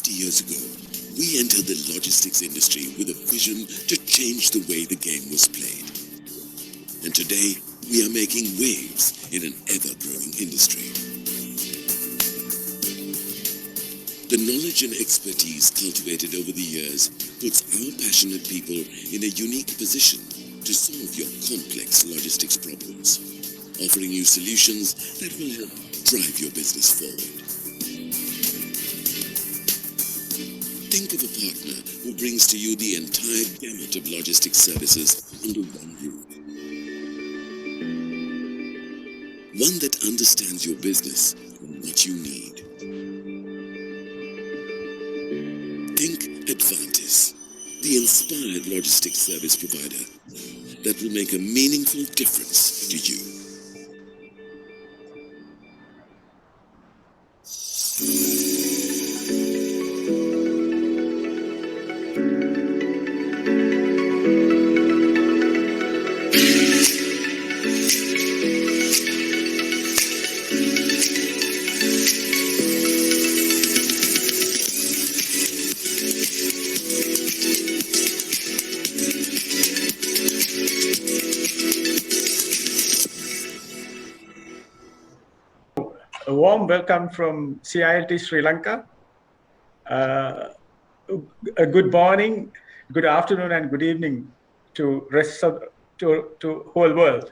50 years ago, we entered the logistics industry with a vision to change the way the game was played. And today, we are making waves in an ever-growing industry. The knowledge and expertise cultivated over the years puts our passionate people in a unique position to solve your complex logistics problems, offering you solutions that will help drive your business forward. Think of a partner who brings to you the entire gamut of logistics services under one roof. One that understands your business and what you need. Think Advantis, the inspired logistics service provider that will make a meaningful difference to you. A warm welcome from CILT Sri Lanka. A good morning, good afternoon, and good evening to whole world.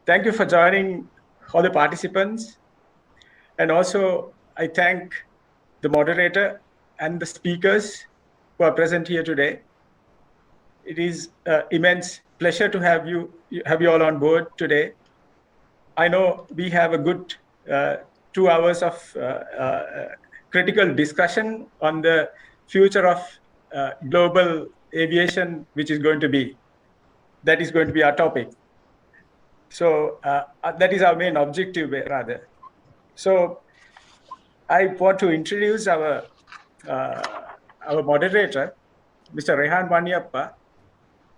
Thank you for joining all the participants, and also I thank the moderator and the speakers who are present here today. It is an immense pleasure to have you all on board today. I know we have a good 2 hours of critical discussion on the future of global aviation, which is going to be. That is going to be our topic. So that is our main objective, rather. So I want to introduce our moderator, Mr. Rehan Waniappa.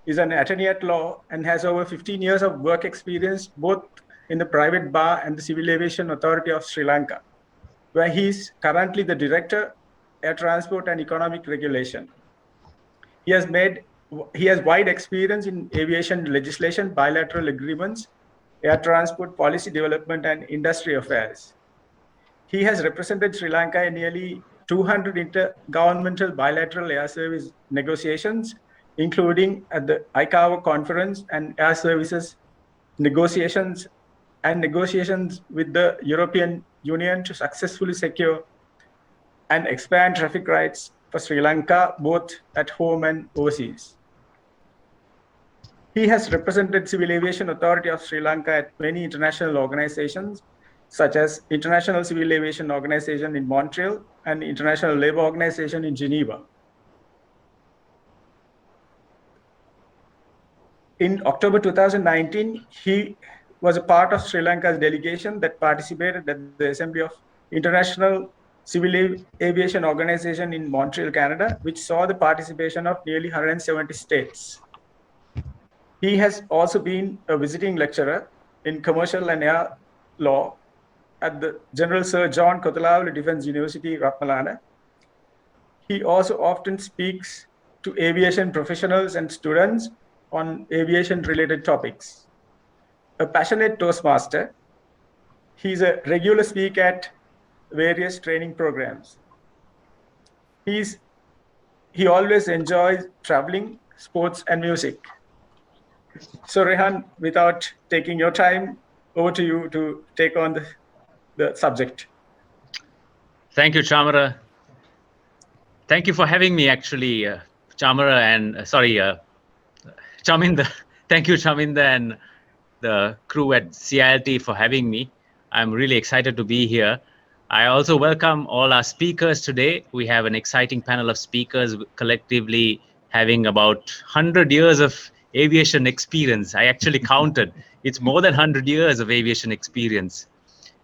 He's an attorney at law and has over 15 years of work experience, both in the private bar and the Civil Aviation Authority of Sri Lanka, where he is currently the Director, Air Transport and Economic Regulation. He has wide experience in aviation legislation, bilateral agreements, air transport policy development, and industry affairs. He has represented Sri Lanka in nearly 200 intergovernmental bilateral air service negotiations, including at the ICAO conference and air services negotiations with the European Union to successfully secure and expand traffic rights for Sri Lanka, both at home and overseas. He has represented Civil Aviation Authority of Sri Lanka at many international organizations, such as International Civil Aviation Organization in Montreal and International Labour Organization in Geneva. In October 2019, he was a part of Sri Lanka's delegation that participated at the Assembly of International Civil Aviation Organization in Montreal, Canada, which saw the participation of nearly 170 states. He has also been a visiting lecturer in commercial and air law at the General Sir John Kothawala Defence University, Ratmalana. He also often speaks to aviation professionals and students on aviation-related topics. A passionate Toastmaster, he's a regular speaker at various training programs. He always enjoys traveling, sports, and music. So Rehan, without taking your time, over to you to take on the subject. Thank you, Chamara. Thank you for having me, actually, Chamara and Chaminda. Thank you, Chaminda, and the crew at CILT for having me. I'm really excited to be here. I also welcome all our speakers today. We have an exciting panel of speakers, collectively having about 100 years of aviation experience. I actually counted. It's more than 100 years of aviation experience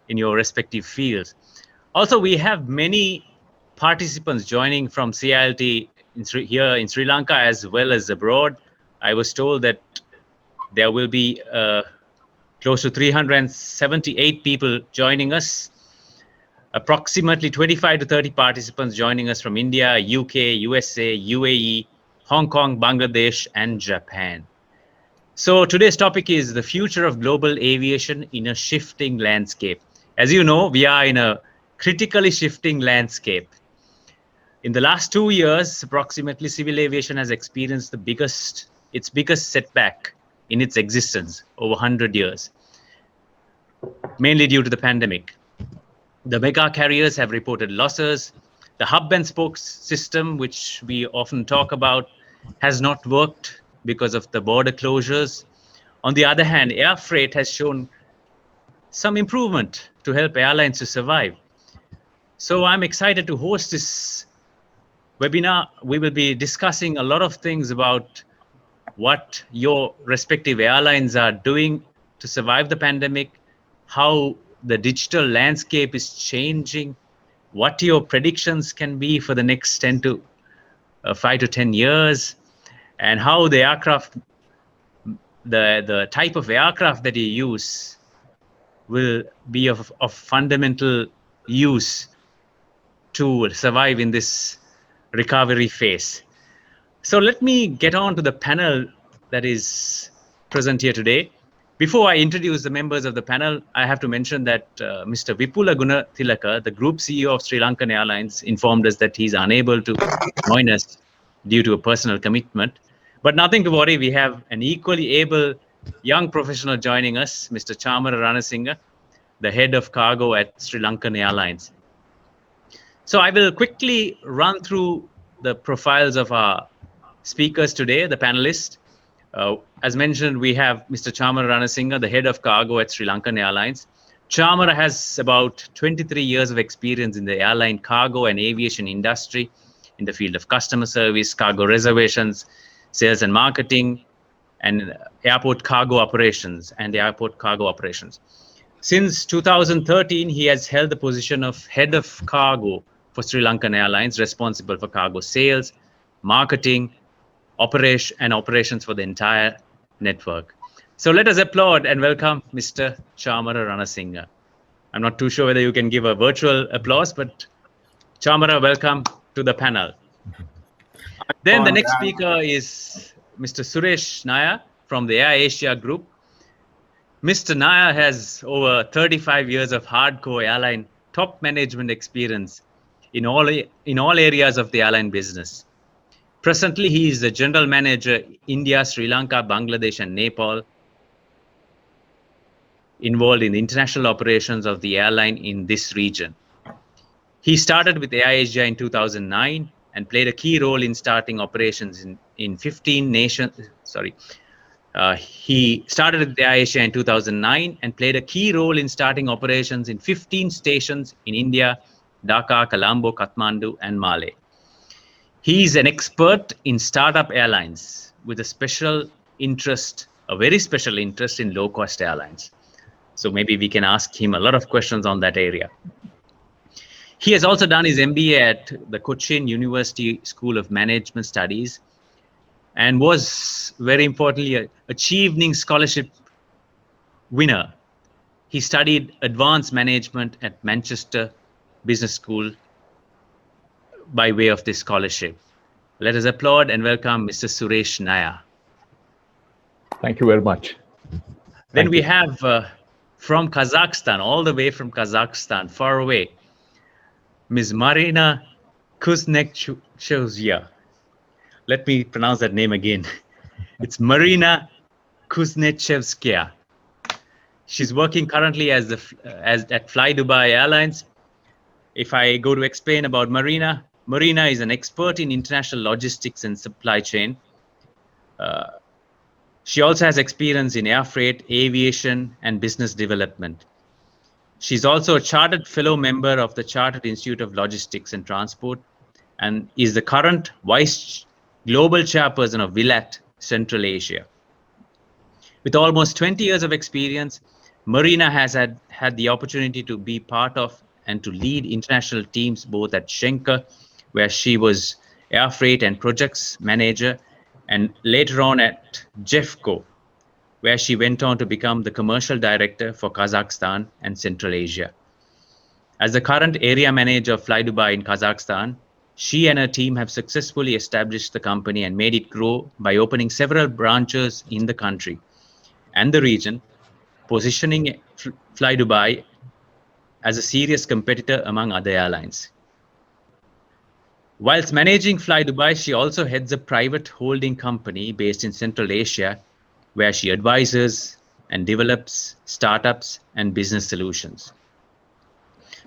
in your respective fields. Also, we have many participants joining from CILT here in Sri Lanka as well as abroad. I was told that there will be close to 378 people joining us. approximately 25 to 30 participants joining us from India, UK, USA, UAE, Hong Kong, Bangladesh, and Japan. So today's topic is the future of global aviation in a shifting landscape. As you know, we are in a critically shifting landscape. In the last 2 years, approximately, civil aviation has experienced its biggest setback in its existence over 100 years, mainly due to the pandemic. The mega carriers have reported losses. The hub and spoke system, which we often talk about, has not worked because of the border closures. On the other hand, air freight has shown some improvement to help airlines to survive. So I'm excited to host this webinar. We will be discussing a lot of things about what your respective airlines are doing to survive the pandemic, how the digital landscape is changing, what your predictions can be for the next 5 to 10 years, and how the aircraft, the type of aircraft that you use will be of fundamental use to survive in this recovery phase. So let me get on to the panel that is present here today. Before I introduce the members of the panel, I have to mention that Mr. Vipula Gunathilaka, the Group CEO of Sri Lankan Airlines, informed us that he's unable to join us due to a personal commitment. But nothing to worry, we have an equally able young professional joining us, Mr. Chamara Ranasinghe, the head of cargo at Sri Lankan Airlines. So I will quickly run through the profiles of our speakers today, the panelists. As mentioned, we have Mr. Chamara Ranasinghe, the head of cargo at Sri Lankan Airlines. Chamara has about 23 years of experience in the airline cargo and aviation industry in the field of customer service, cargo reservations, sales and marketing, and airport cargo operations. Since 2013, he has held the position of head of cargo for Sri Lankan Airlines, responsible for cargo sales, marketing, operations for the entire network. So let us applaud and welcome Mr. Chamara Ranasinghe. I'm not too sure whether you can give a virtual applause, but Chamara, welcome to the panel. Then the next speaker is Mr. Suresh Nair from the Air Asia Group. Mr. Nair has over 35 years of hardcore airline top management experience in all areas of the airline business. Presently, he is the general manager, India, Sri Lanka, Bangladesh, and Nepal, involved in the international operations of the airline in this region. He started with Air Asia in 2009 and played a key role in starting operations in 15 nations. He started with Air Asia in 2009 and played a key role in starting operations in 15 stations in India, Dhaka, Colombo, Kathmandu, and Male. He is an expert in startup airlines with a very special interest in low-cost airlines. So maybe we can ask him a lot of questions on that area. He has also done his MBA at the Cochin University School of Management Studies and was, very importantly, a Chevening Scholarship winner. He studied advanced management at Manchester Business School by way of this scholarship. Let us applaud and welcome Mr. Suresh Nair. Thank you very much. Then we have from Kazakhstan, all the way from Kazakhstan, far away, Ms. Marina Kuznechevskaya. Let me pronounce that name again. It's Marina Kuznechevskaya. She's working currently at Fly Dubai Airlines. If I go to explain about Marina is an expert in international logistics and supply chain. She also has experience in air freight, aviation, and business development. She's also a chartered fellow member of the Chartered Institute of Logistics and Transport and is the current vice global chairperson of WILAT Central Asia. With almost 20 years of experience, Marina has had the opportunity to be part of and to lead international teams both at Schenker, where she was air freight and projects manager, and later on at Jeffco, where she went on to become the commercial director for Kazakhstan and Central Asia. As the current area manager of Fly Dubai in Kazakhstan, she and her team have successfully established the company and made it grow by opening several branches in the country and the region, positioning Fly Dubai as a serious competitor among other airlines. Whilst managing Fly Dubai, she also heads a private holding company based in Central Asia, where she advises and develops startups and business solutions.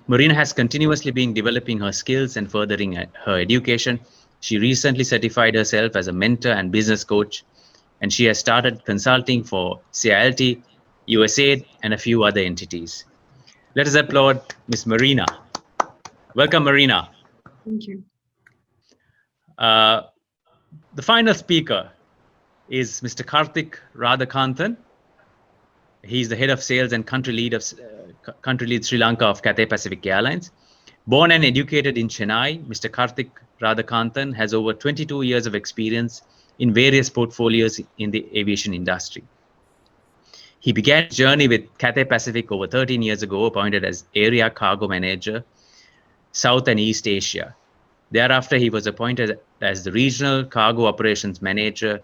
Marina has continuously been developing her skills and furthering her education. She recently certified herself as a mentor and business coach, and she has started consulting for CILT, USAID, and a few other entities. Let us applaud Ms. Marina. Welcome, Marina. Thank you. The final speaker is Mr. Karthik Radhakanthan. He's the head of sales and country lead Sri Lanka of Cathay Pacific Airlines. Born and educated in Chennai, Mr. Karthik Radhakanthan has over 22 years of experience in various portfolios in the aviation industry. He began his journey with Cathay Pacific over 13 years ago, appointed as Area Cargo Manager, South and East Asia. Thereafter, he was appointed as the Regional Cargo Operations Manager,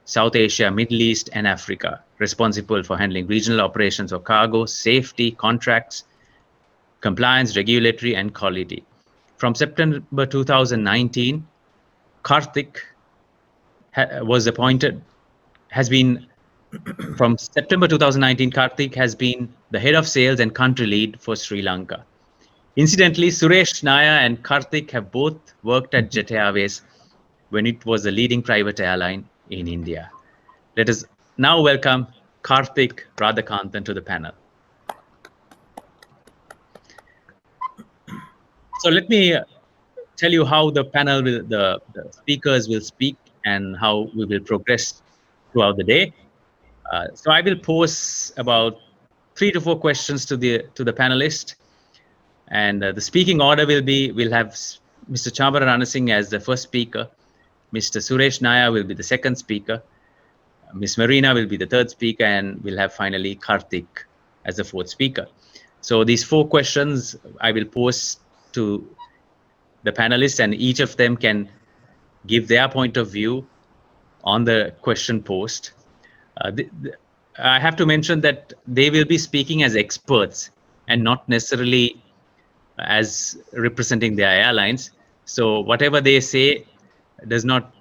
South Asia, Middle East, and Africa, responsible for handling regional operations of cargo, safety, contracts, compliance, regulatory, and quality. From September 2019, Karthik from September 2019, Karthik has been the head of sales and country lead for Sri Lanka. Incidentally, Suresh Naya and Karthik have both worked at Jet Airways when it was a leading private airline in India. Let us now welcome Karthik Radhakanthan to the panel. So let me tell you how the panel the speakers will speak and how we will progress throughout the day. So I will pose about 3 to 4 questions to the panelist, and the speaking order will be: we'll have Mr. Chambara Ranasinghe as the first speaker, Mr. Suresh Naya will be the second speaker, Ms. Marina will be the third speaker, and we'll have finally Karthik as the fourth speaker. So these 4 questions I will pose to the panelists, and each of them can give their point of view on the question posed. I have to mention that they will be speaking as experts and not necessarily as representing their airlines. So whatever they say does not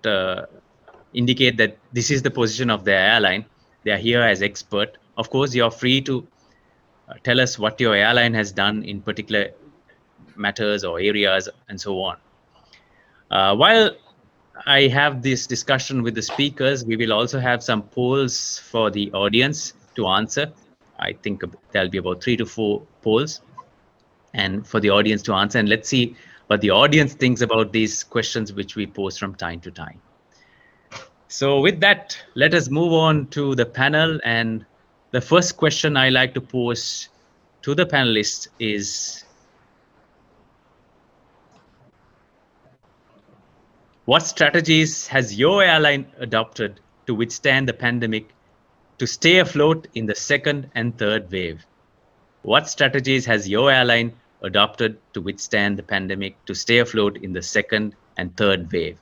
indicate that this is the position of their airline. They are here as expert. Of course, you're free to tell us what your airline has done in particular matters or areas and so on. While I have this discussion with the speakers, we will also have some polls for the audience to answer. I think there'll be about 3 to 4 polls and for the audience to answer. And let's see what the audience thinks about these questions which we pose from time to time. So with that, let us move on to the panel. And the first question I like to pose to the panelists is: what strategies has your airline adopted to withstand the pandemic to stay afloat in the second and third wave? What strategies has your airline adopted to withstand the pandemic to stay afloat in the second and third wave?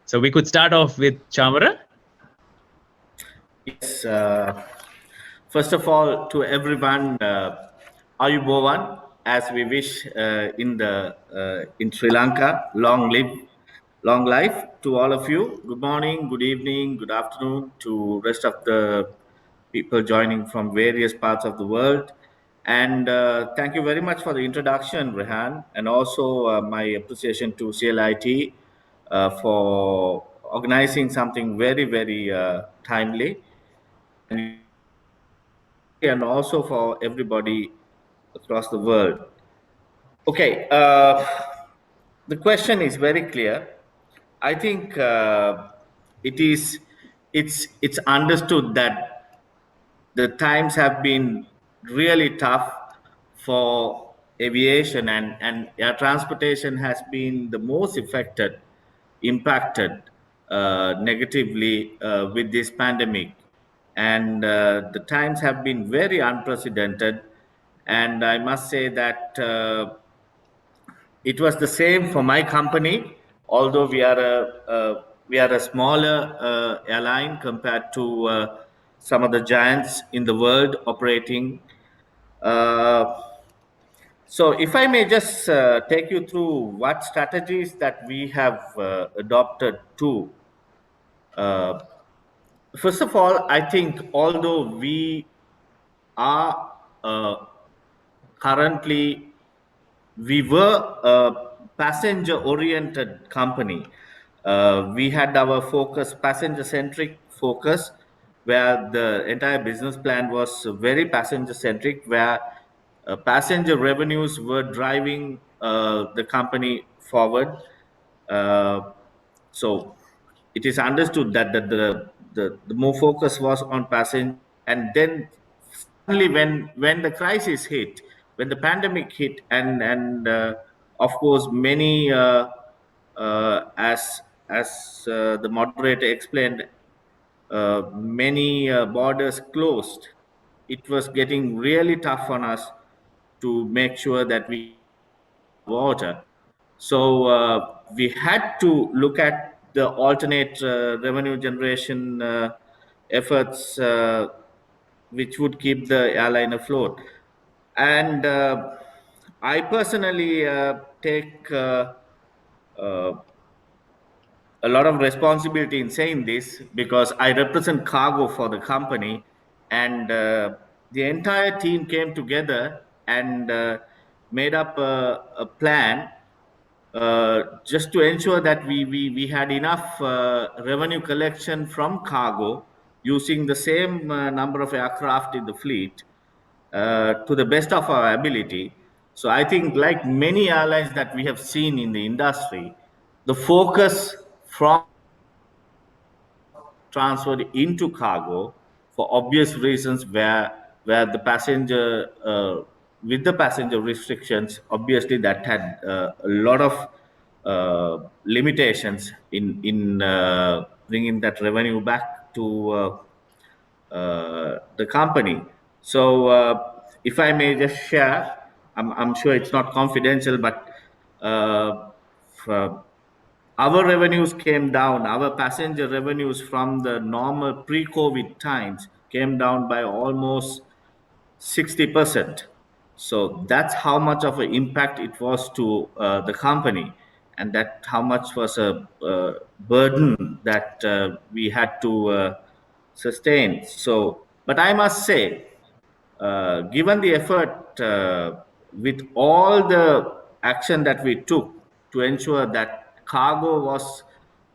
So we could start off with Chamara. Yes. First of all, to everyone, Ayubowan, as we wish in Sri Lanka, long life to all of you. Good morning, good evening, good afternoon to rest of the people joining from various parts of the world. And thank you very much for the introduction, Rehan, and also my appreciation to CLIT for organizing something very, very timely, and also for everybody across the world. Okay, the question is very clear. I think it's understood that the times have been really tough for aviation, and air transportation has been the most impacted negatively with this pandemic. And the times have been very unprecedented, And I must say that it was the same for my company, although we are a smaller airline compared to some of the giants in the world operating. So if I may just take you through what strategies that we have adopted too. Uh, First of all, I think although we are currently, we were a passenger oriented company. We had our focus, passenger centric focus, where the entire business plan was very passenger centric, where passenger revenues were driving the company forward. Uh, so it is understood that the more focus was on passenger, and then suddenly when the crisis hit, when the pandemic hit, and of course many as the moderator explained, many borders closed. It was getting really tough on us to make sure that we water. So we had to look at the alternate revenue generation efforts, which would keep the airline afloat. And I personally take uh, a lot of responsibility in saying this because I represent cargo for the company, and the entire team came together and made up a plan just to ensure that we had enough revenue collection from cargo using the same number of aircraft in the fleet to the best of our ability. So I think, like many airlines that we have seen in the industry, the focus from transferred into cargo for obvious reasons, where the passenger with the passenger restrictions, obviously that had a lot of limitations in bringing that revenue back to the company. So if I may just share, I'm sure it's not confidential, but uh, our revenues came down. Our passenger revenues from the normal pre-COVID times came down by almost 60%. So that's how much of an impact it was to the company, and that how much was a burden that we had to sustain. So, but I must say, given the effort, with all the action that we took to ensure that cargo was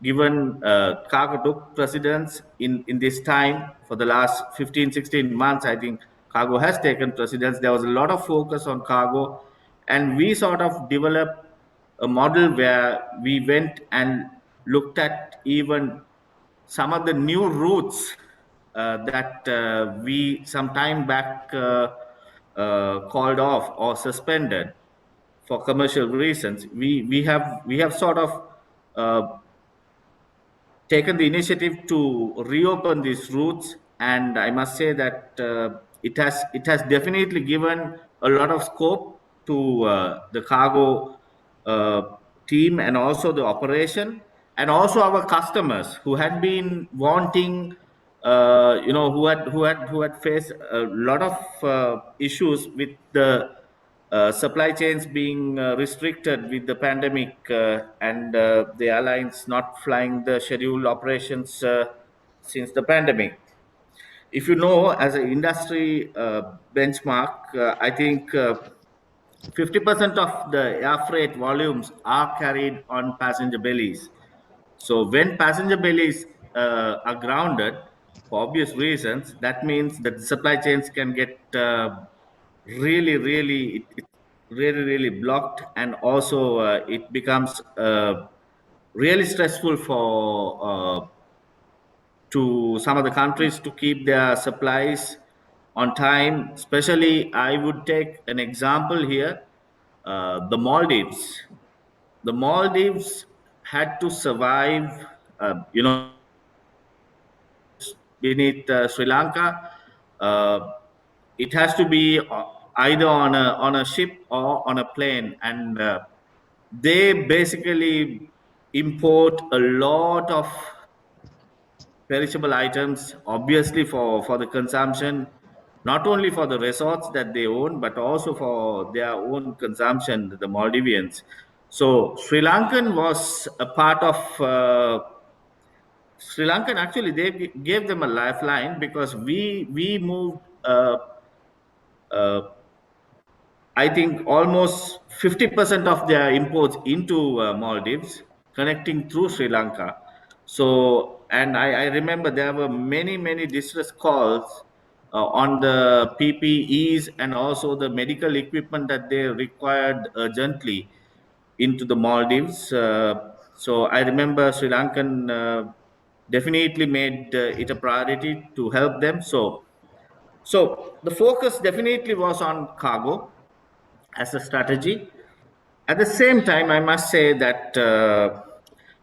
given, cargo took precedence in this time for the last 15, 16 months. I think cargo has taken precedence. There was a lot of focus on cargo, and we sort of developed a model where we went and looked at even some of the new routes that we some time back called off or suspended for commercial reasons. We have sort of uh, taken the initiative to reopen these routes, and I must say that it has definitely given a lot of scope to the cargo uh, team, and also the operation, and also our customers who had been wanting, who had faced a lot of issues with the supply chains being restricted with the pandemic, and the airlines not flying the scheduled operations since the pandemic. If you know, as an industry benchmark, I think 50% of the air freight volumes are carried on passenger bellies. So when passenger bellies are grounded for obvious reasons, that means that the supply chains can get really blocked, and also it becomes really stressful for to some of the countries to keep their supplies on time. Especially, I would take an example here: the Maldives. The Maldives had to survive, beneath Sri Lanka. Uh, it has to be. either on a ship or on a plane, and they basically import a lot of perishable items, obviously for the consumption, not only for the resorts that they own, but also for their own consumption, the Maldivians. So Sri Lankan was a part of Sri Lankan. Actually, they gave them a lifeline because we moved. Uh, I think almost 50% of their imports into Maldives, connecting through Sri Lanka. So, and I remember there were many distress calls on the PPEs and also the medical equipment that they required urgently into the Maldives. So I remember Sri Lankan definitely made it a priority to help them. So the focus definitely was on cargo as a strategy. At the same time, I must say that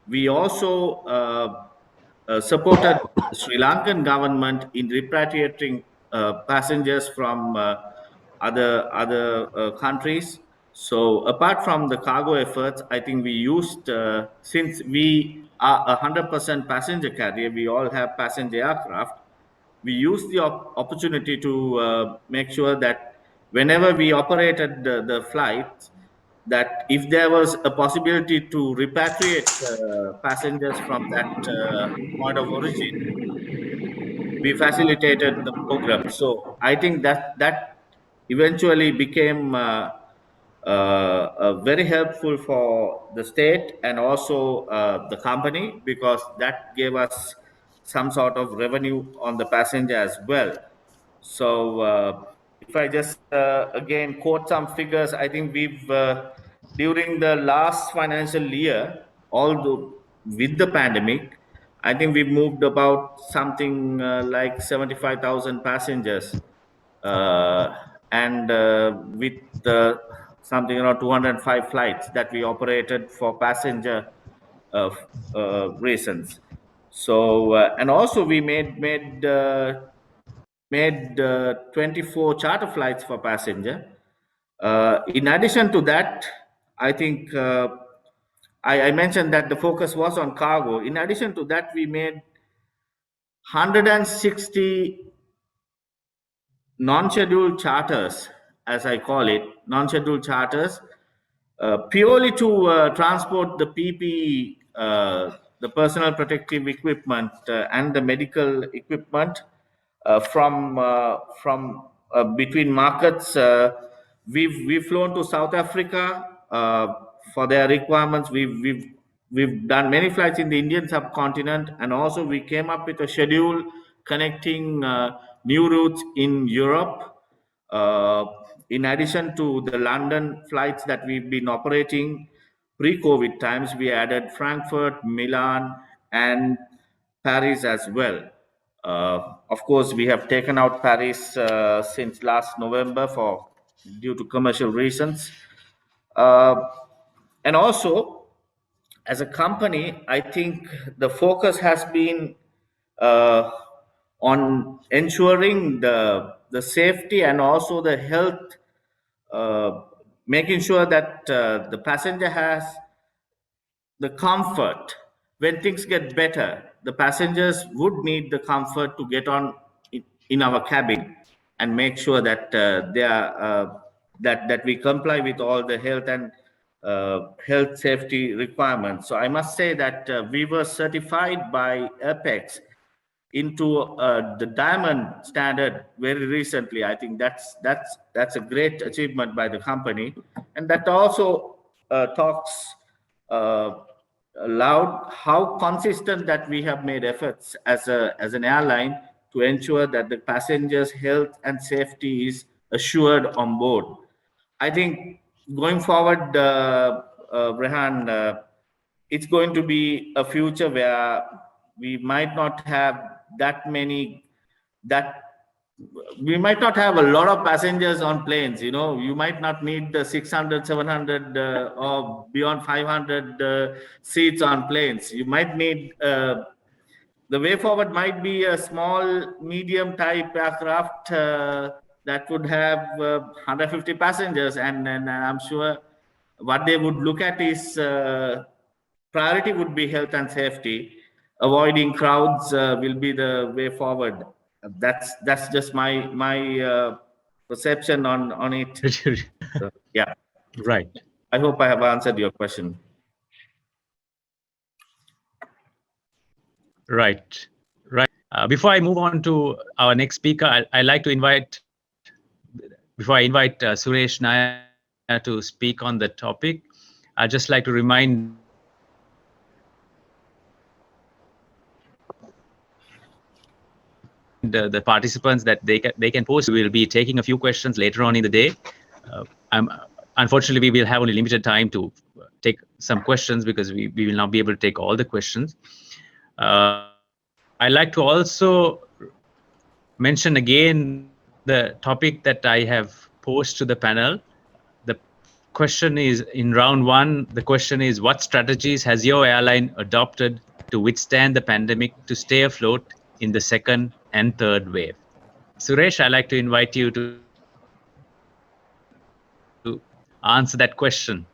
we also supported the Sri Lankan government in repatriating passengers from other countries. So apart from the cargo efforts, I think we used since we are 100% passenger carrier, we all have passenger aircraft. We used the opportunity to make sure that whenever we operated the flights, that if there was a possibility to repatriate passengers from that point of origin, we facilitated the program. So I think that eventually became very helpful for the state and also the company, because that gave us some sort of revenue on the passenger as well. So if I just again quote some figures, I think we've during the last financial year, although with the pandemic, I think we moved about something like 75,000 passengers, and with something around 205 flights that we operated for passenger uh, reasons. So and also we made 24 charter flights for passenger. In addition to that, I think I mentioned that the focus was on cargo. In addition to that, we made 160 non-scheduled charters, as I call it, non-scheduled charters, purely to transport the PPE, the personal protective equipment, and the medical equipment from between markets. We've flown to South Africa for their requirements. We've done many flights in the Indian subcontinent, and also we came up with a schedule connecting new routes in Europe. Uh, in addition to the London flights that we've been operating pre-COVID times, we added Frankfurt, Milan, and Paris as well. Of course, we have taken out Paris since last November for due to commercial reasons. Uh, and also, as a company, I think the focus has been uh, on ensuring the safety and also the health, uh, making sure that the passenger has the comfort. When things get better, the passengers would need the comfort to get on in our cabin and make sure that they are that we comply with all the health and health safety requirements. So I must say that we were certified by Apex into the diamond standard very recently. I think that's a great achievement by the company, and that also talks uh, loud how consistent that we have made efforts as an airline to ensure that the passengers' health and safety is assured on board. I think going forward, Rehan, it's going to be a future where we might not have that many that we might not have a lot of passengers on planes. You know, you might not need the 600 700 or beyond 500 seats on planes. You might need the way forward might be a small medium type aircraft that would have 150 passengers, and I'm sure what they would look at is priority would be health and safety. Avoiding crowds will be the way forward. That's just my perception on it. So, yeah, Right. I hope I have answered your question. Right. Right. Before I move on to our next speaker, I like to invite, before I invite Suresh Nair to speak on the topic, I'd just like to remind the participants that they can post. We will be taking a few questions later on in the day. Unfortunately, we will have only limited time to take some questions because we will not be able to take all the questions. I like to also mention again the topic that I have posed to the panel. The question is, in round one, the question is, what strategies has your airline adopted to withstand the pandemic to stay afloat in the second and third wave? Suresh, I'd like to invite you to answer that question.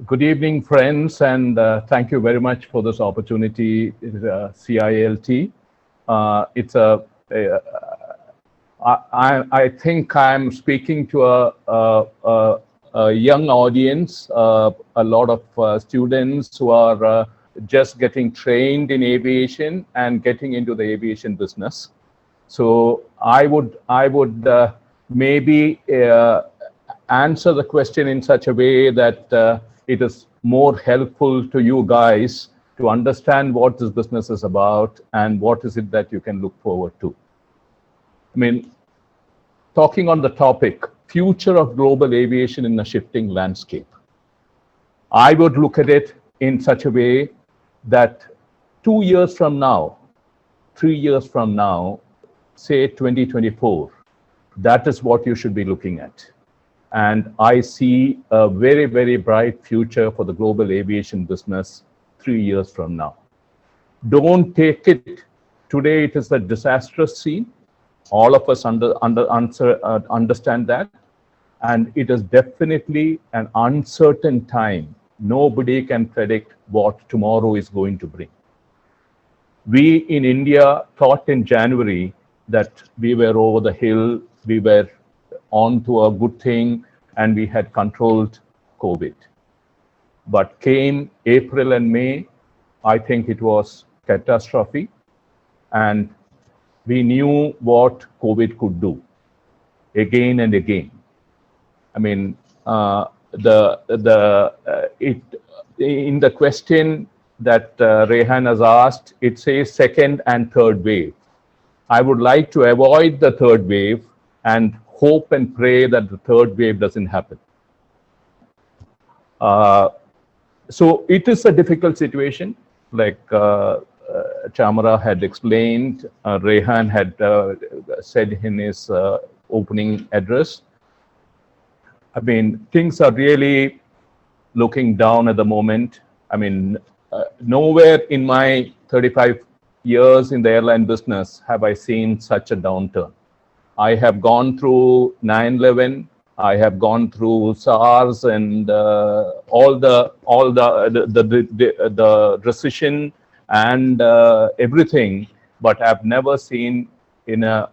Good evening, friends, and thank you very much for this opportunity, CILT. I think I'm speaking to a young audience, a lot of students who are just getting trained in aviation and getting into the aviation business. So I would maybe answer the question in such a way that it is more helpful to you guys to understand what this business is about and what is it that you can look forward to. I mean, talking on the topic, future of global aviation in a shifting landscape. I would look at it in such a way that 2 years from now, 3 years from now, say 2024, that is what you should be looking at. And I see a very, very bright future for the global aviation business 3 years from now. Don't take it, today it is a disastrous scene. All of us understand that. And it is definitely an uncertain time. Nobody can predict what tomorrow is going to bring. We in India thought in January that we were over the hill, we were on to a good thing, and we had controlled COVID. But came April and May, I think it was catastrophe, and we knew what COVID could do again and again. I mean, in the question that Rehan has asked, it says second and third wave. I would like to avoid the third wave and hope and pray that the third wave doesn't happen. So it is a difficult situation, like Chamara had explained, Rehan had said in his opening address. I mean, things are really looking down at the moment. I mean, nowhere in my 35 years in the airline business have I seen such a downturn. I have gone through 9/11. I have gone through SARS and all the recession and everything, but I've never seen in a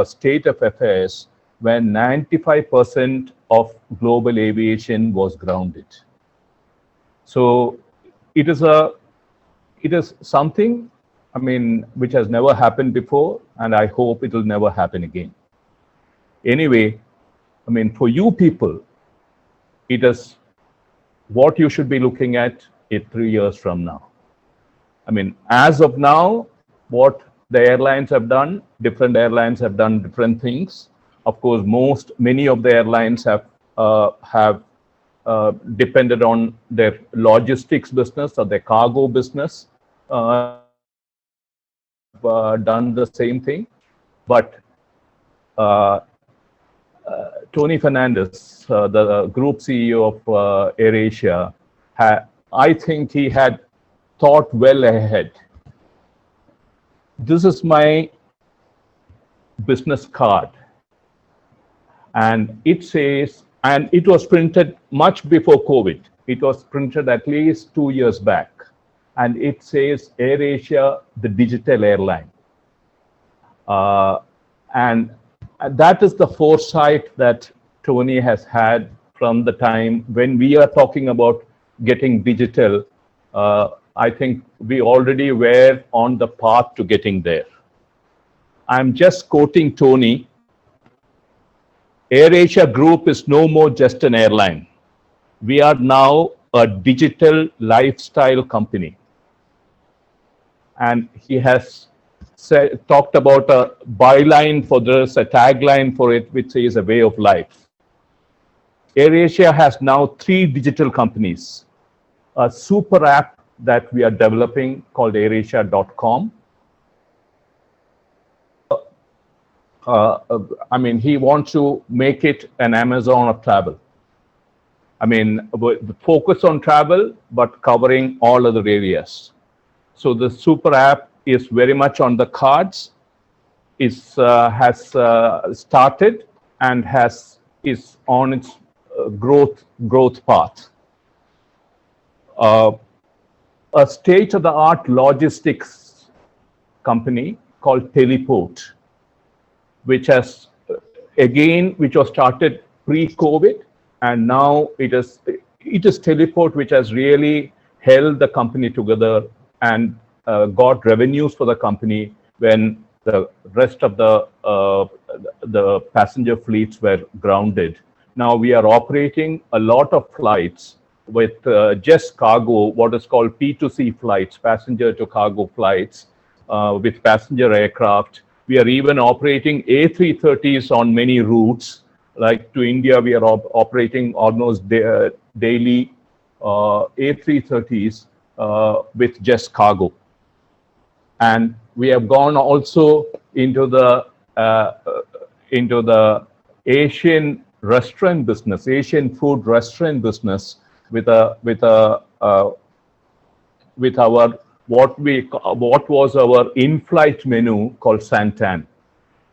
state of affairs when 95% of global aviation was grounded. So it is something, I mean, which has never happened before, and I hope it will never happen again. Anyway, I mean, for you people, it is what you should be looking at 3 years from now. I mean, as of now, what the airlines have done, different airlines have done different things. Of course, many of the airlines have depended on their logistics business or their cargo business, done the same thing. But Tony Fernandez, the group CEO of AirAsia, I think he had thought well ahead. This is my business card, and it says, and it was printed much before COVID. It was printed at least 2 years back, and it says AirAsia, the digital airline. And that is the foresight that Tony has had from the time when we are talking about getting digital. I think we already were on the path to getting there. I'm just quoting Tony. AirAsia Group is no more just an airline. We are now a digital lifestyle company. And he has talked about a byline for this, a tagline for it, which is a way of life. AirAsia has now 3 digital companies, a super app that we are developing called airasia.com. I mean, he wants to make it an Amazon of travel. I mean, focus on travel, but covering all other areas. So the super app is very much on the cards, has started and is on its growth path. A state-of-the-art logistics company called Teleport, which was started pre-COVID, and now it is Teleport which has really held the company together and got revenues for the company when the rest of the passenger fleets were grounded. Now we are operating a lot of flights with just cargo, what is called P2C flights, passenger to cargo flights, with passenger aircraft. We are even operating A330s on many routes. Like to India, we are operating almost daily A330s with just cargo. And we have gone also into the Asian restaurant business, Asian food restaurant business, with our what was our in-flight menu called Santan,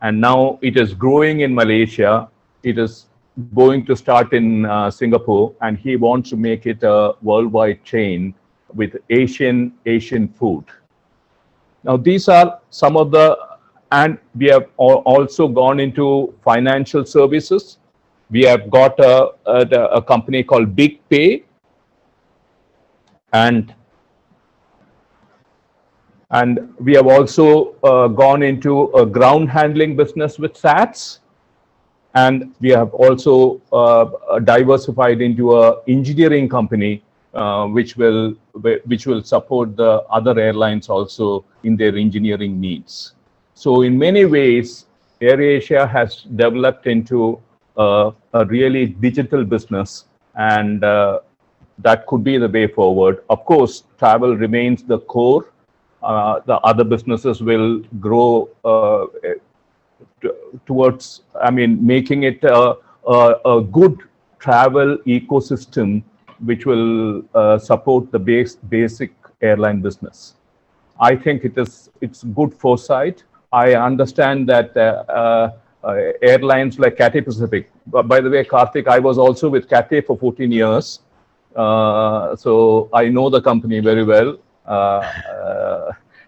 and now it is growing in Malaysia. It is going to start in Singapore, and he wants to make it a worldwide chain with Asian food. Now these are some of the, and we have also gone into financial services. We have got a company called Big Pay, and we have also gone into a ground handling business with SATS, and we have also diversified into a engineering company which will support the other airlines also in their engineering needs. So in many ways, AirAsia has developed into a really digital business, and that could be the way forward. Of course, travel remains the core. The other businesses will grow towards, I mean, making it a good travel ecosystem which will support the basic airline business. I think it's good foresight. I understand that airlines like Cathay Pacific, by the way, Karthik, I was also with Cathay for 14 years. So I know the company very well.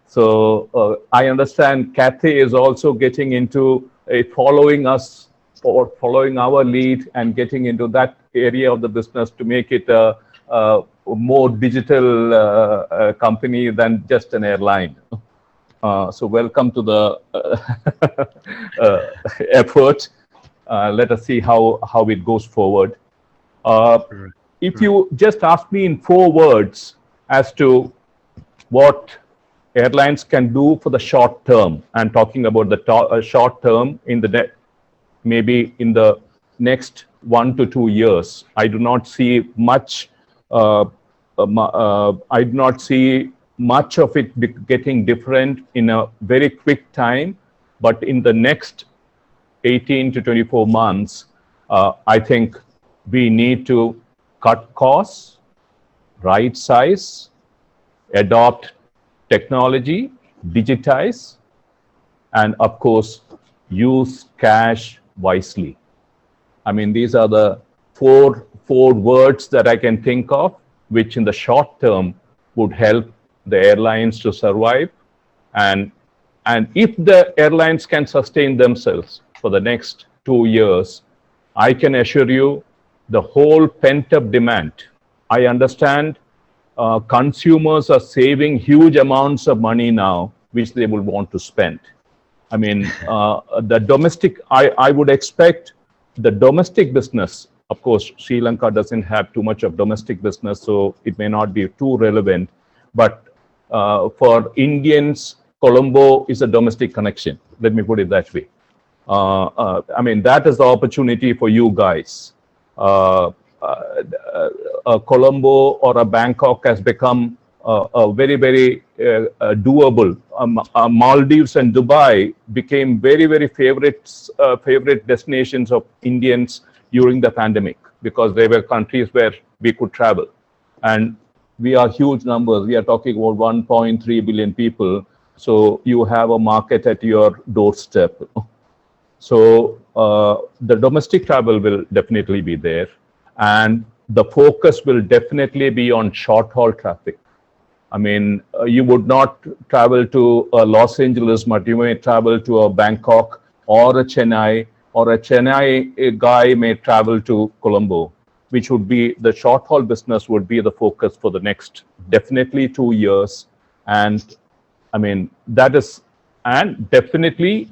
So I understand Cathay is also getting into following us or following our lead and getting into that area of the business to make it a more digital company than just an airline. So welcome to the effort. Let us see how it goes forward. If you just ask me in 4 words as to what airlines can do for the short term, I'm talking about the short term in the maybe in the next 1 to 2 years. I do not see much. I do not see much of it getting different in a very quick time, but in the next 18 to 24 months, I think we need to cut costs, right size, adopt technology, digitize, and of course, use cash wisely. I mean, these are the four words that I can think of, which in the short term would help the airlines to survive. And if the airlines can sustain themselves for the next 2 years, I can assure you the whole pent-up demand. I understand consumers are saving huge amounts of money now, which they will want to spend. I mean, the domestic, I would expect the domestic business. Of course, Sri Lanka doesn't have too much of domestic business, so it may not be too relevant. But for Indians, Colombo is a domestic connection. Let me put it that way. I mean, that is the opportunity for you guys. Colombo or a Bangkok has become a very, very doable. Maldives and Dubai became very, very favorite destinations of Indians during the pandemic because they were countries where we could travel. And we are huge numbers. We are talking about 1.3 billion people. So you have a market at your doorstep. So the domestic travel will definitely be there. And the focus will definitely be on short-haul traffic. I mean, you would not travel to Los Angeles, but you may travel to a Bangkok or a Chennai guy may travel to Colombo, which would be the short-haul business would be the focus for the next definitely 2 years. And I mean, that is, and definitely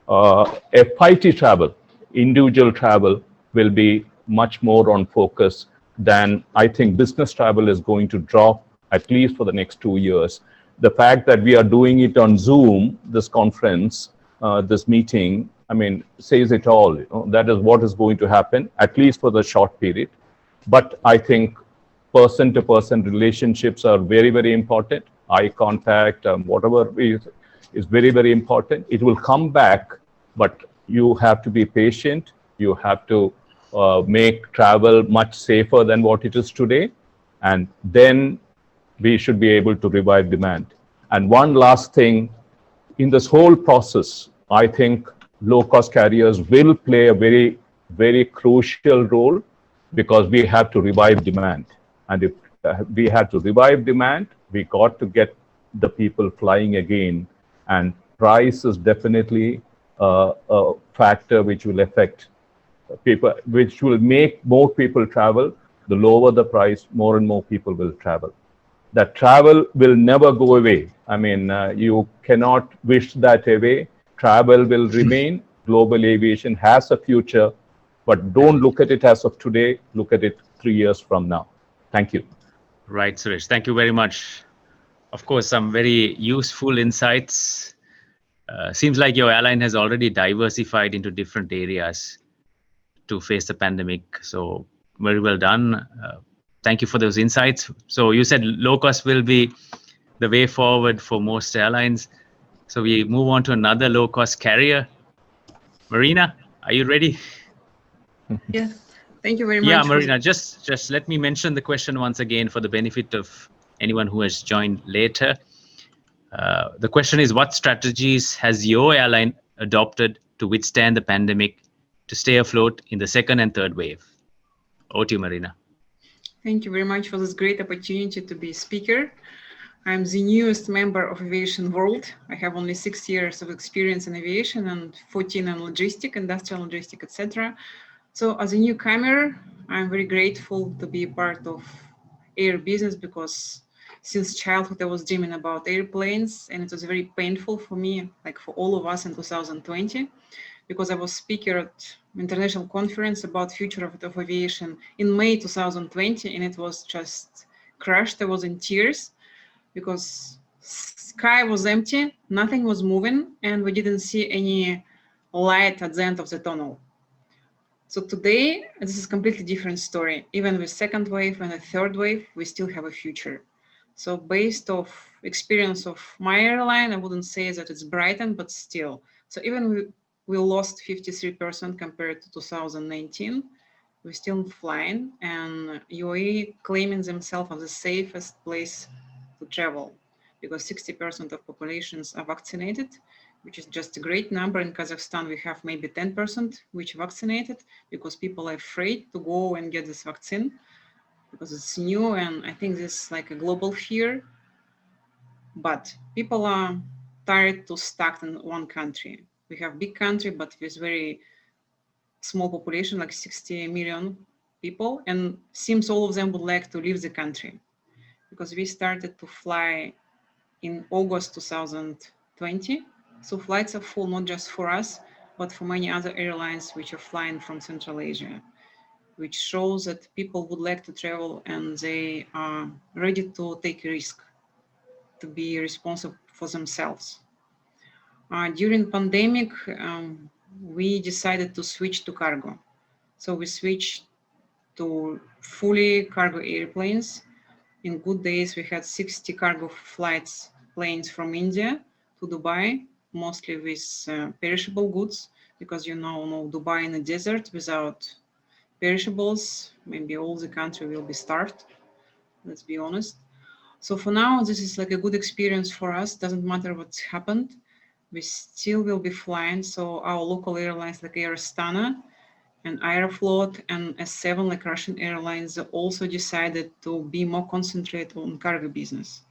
FIT travel, individual travel will be much more on focus than I think business travel is going to drop at least for the next 2 years. The fact that we are doing it on Zoom, this conference, this meeting, I mean, says it all. You know, that is what is going to happen, at least for the short period. But I think person-to-person relationships are very, very important. Eye contact, whatever is very, very important. It will come back, but you have to be patient. You have to make travel much safer than what it is today. And then we should be able to revive demand. And one last thing, in this whole process, I think low-cost carriers will play a very, very crucial role because we have to revive demand. And if we have to revive demand, we got to get the people flying again. And price is definitely a factor which will affect people, which will make more people travel. The lower the price, more and more people will travel. That travel will never go away. I mean, you cannot wish that away. Travel will remain. Global aviation has a future, but don't look at it as of today. Look at it 3 years from now. Thank you. Right, Suresh. Thank you very much. Of course, some very useful insights. Seems like your airline has already diversified into different areas to face the pandemic. So very well done. Thank you for those insights. So you said low cost will be the way forward for most airlines. So we move on to another low cost carrier. Marina, are you ready? Yeah, thank you very much. Yeah, Marina, just let me mention the question once again for the benefit of anyone who has joined later. The question is, what strategies has your airline adopted to withstand the pandemic to stay afloat in the second and third wave? Over to you, Marina. Thank you very much for this great opportunity to be speaker. I'm the newest member of Aviation World. I have only 6 years of experience in aviation and 14 in logistics, industrial logistics, etc. So as a newcomer, I'm very grateful to be part of air business because since childhood I was dreaming about airplanes, and it was very painful for me, like for all of us in 2020, because I was speaker at international conference about future of aviation in May 2020, and it was just crushed. I was in tears because sky was empty, nothing was moving, and we didn't see any light at the end of the tunnel. So today, this is a completely different story. Even with second wave and a third wave, we still have a future. So based off experience of my airline, I wouldn't say that it's brightened, but still. So even we lost 53% compared to 2019, we're still flying, and UAE claiming themselves as the safest place to travel because 60% of populations are vaccinated, which is just a great number. In Kazakhstan, we have maybe 10% which vaccinated because people are afraid to go and get this vaccine because it's new. And I think this is like a global fear, but people are tired to stuck in one country. We have big country, but with very small population, like 60 million people, and seems all of them would like to leave the country because we started to fly in August 2020. So flights are full, not just for us, but for many other airlines which are flying from Central Asia, which shows that people would like to travel and they are ready to take a risk, to be responsible for themselves. During pandemic, we decided to switch to cargo. So we switched to fully cargo airplanes. In good days, we had 60 cargo flights, planes from India to Dubai, mostly with perishable goods, because you know Dubai in a desert without perishables, maybe all the country will be starved, let's be honest. So for now, this is like a good experience for us. Doesn't matter what's happened, we still will be flying. So our local airlines like Air Astana and Aeroflot and S7, like Russian airlines, also decided to be more concentrated on cargo business.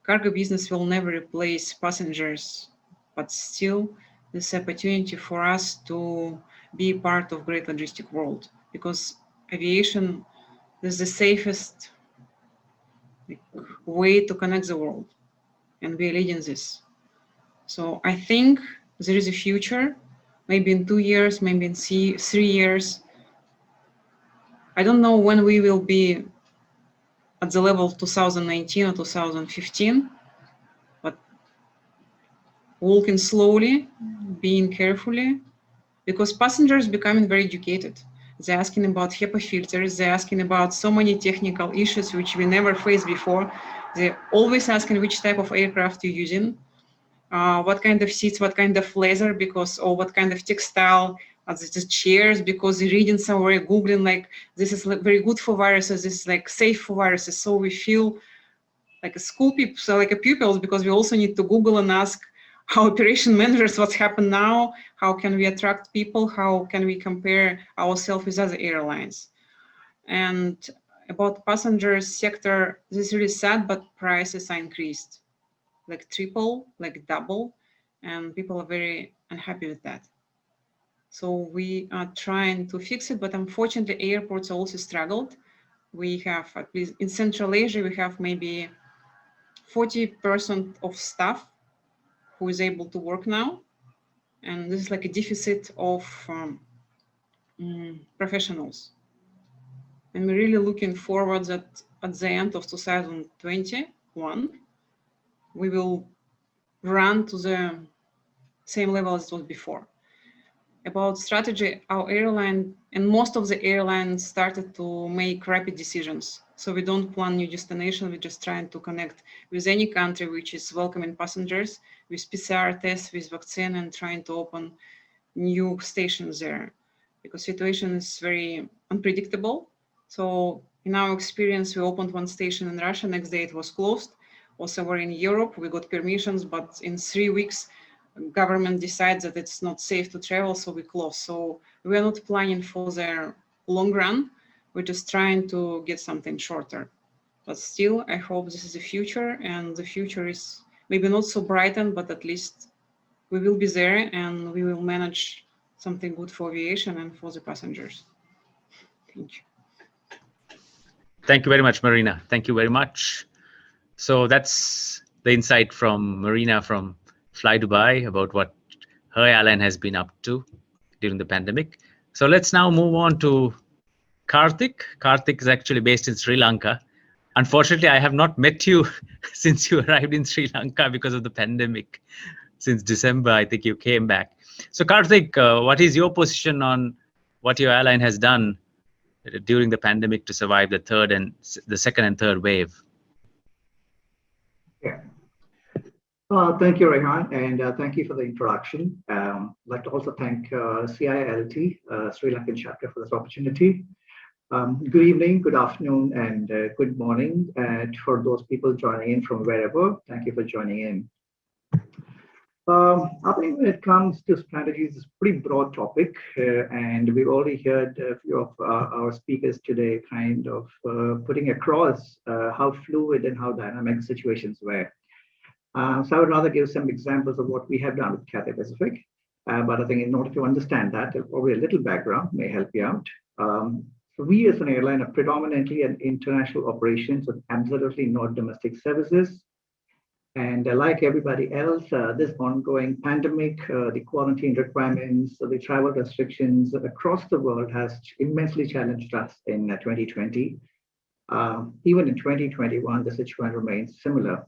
Cargo business will never replace passengers, but still this opportunity for us to be part of great logistic world, because aviation is the safest way to connect the world, and we are leading this. So I think there is a future, maybe in 2 years, maybe in 3 years. I don't know when we will be at the level of 2019 or 2015, but walking slowly, being carefully, because passengers becoming very educated. They're asking about HEPA filters, they're asking about so many technical issues which we never faced before. They're always asking which type of aircraft you're using, what kind of seats, what kind of leather, because, or what kind of textile, the chairs, because they're reading somewhere, Googling, like, this is like very good for viruses, this is like safe for viruses. So we feel like a school people, so like a pupils, because we also need to Google and ask how operation managers, what's happened now, how can we attract people, how can we compare ourselves with other airlines. And about passengers sector, this is really sad, but prices are increased, like triple, like double, and people are very unhappy with that. So we are trying to fix it, but unfortunately airports also struggled. We have, at least in Central Asia, we have maybe 40% of staff who is able to work now. And this is like a deficit of professionals. And we're really looking forward that at the end of 2021, we will run to the same level as it was before. About strategy, our airline and most of the airlines started to make rapid decisions. So we don't plan new destination, we're just trying to connect with any country which is welcoming passengers with PCR tests, with vaccine, and trying to open new stations there, because situation is very unpredictable. So in our experience, we opened one station in Russia, next day it was closed. Also we're in Europe, we got permissions, but in 3 weeks, government decides that it's not safe to travel, so we close. So we're not planning for the long run, we're just trying to get something shorter. But still, I hope this is the future, and the future is maybe not so brightened, but at least we will be there and we will manage something good for aviation and for the passengers. Thank you. Thank you very much, Marina. Thank you very much. So that's the insight from Marina from Fly Dubai about what her airline has been up to during the pandemic. So let's now move on to Karthik. Karthik is actually based in Sri Lanka. Unfortunately, I have not met you since you arrived in Sri Lanka because of the pandemic. Since December, I think you came back. So Karthik, what is your position on what your airline has done during the pandemic to survive the second and third wave? Yeah. Thank you, Rehan, and thank you for the introduction. I'd like to also thank CILT, Sri Lankan chapter, for this opportunity. Good evening, good afternoon, and good morning for those people joining in from wherever. Thank you for joining in. I think when it comes to strategies, it's a pretty broad topic, and we've already heard a few of our speakers today kind of putting across how fluid and how dynamic situations were. So I would rather give some examples of what we have done with Cathay Pacific, but I think in order to understand that, probably a little background may help you out. So we as an airline are predominantly an international operations with absolutely not domestic services. And like everybody else, this ongoing pandemic, the quarantine requirements, the travel restrictions across the world has immensely challenged us in 2020. Even in 2021, the situation remains similar.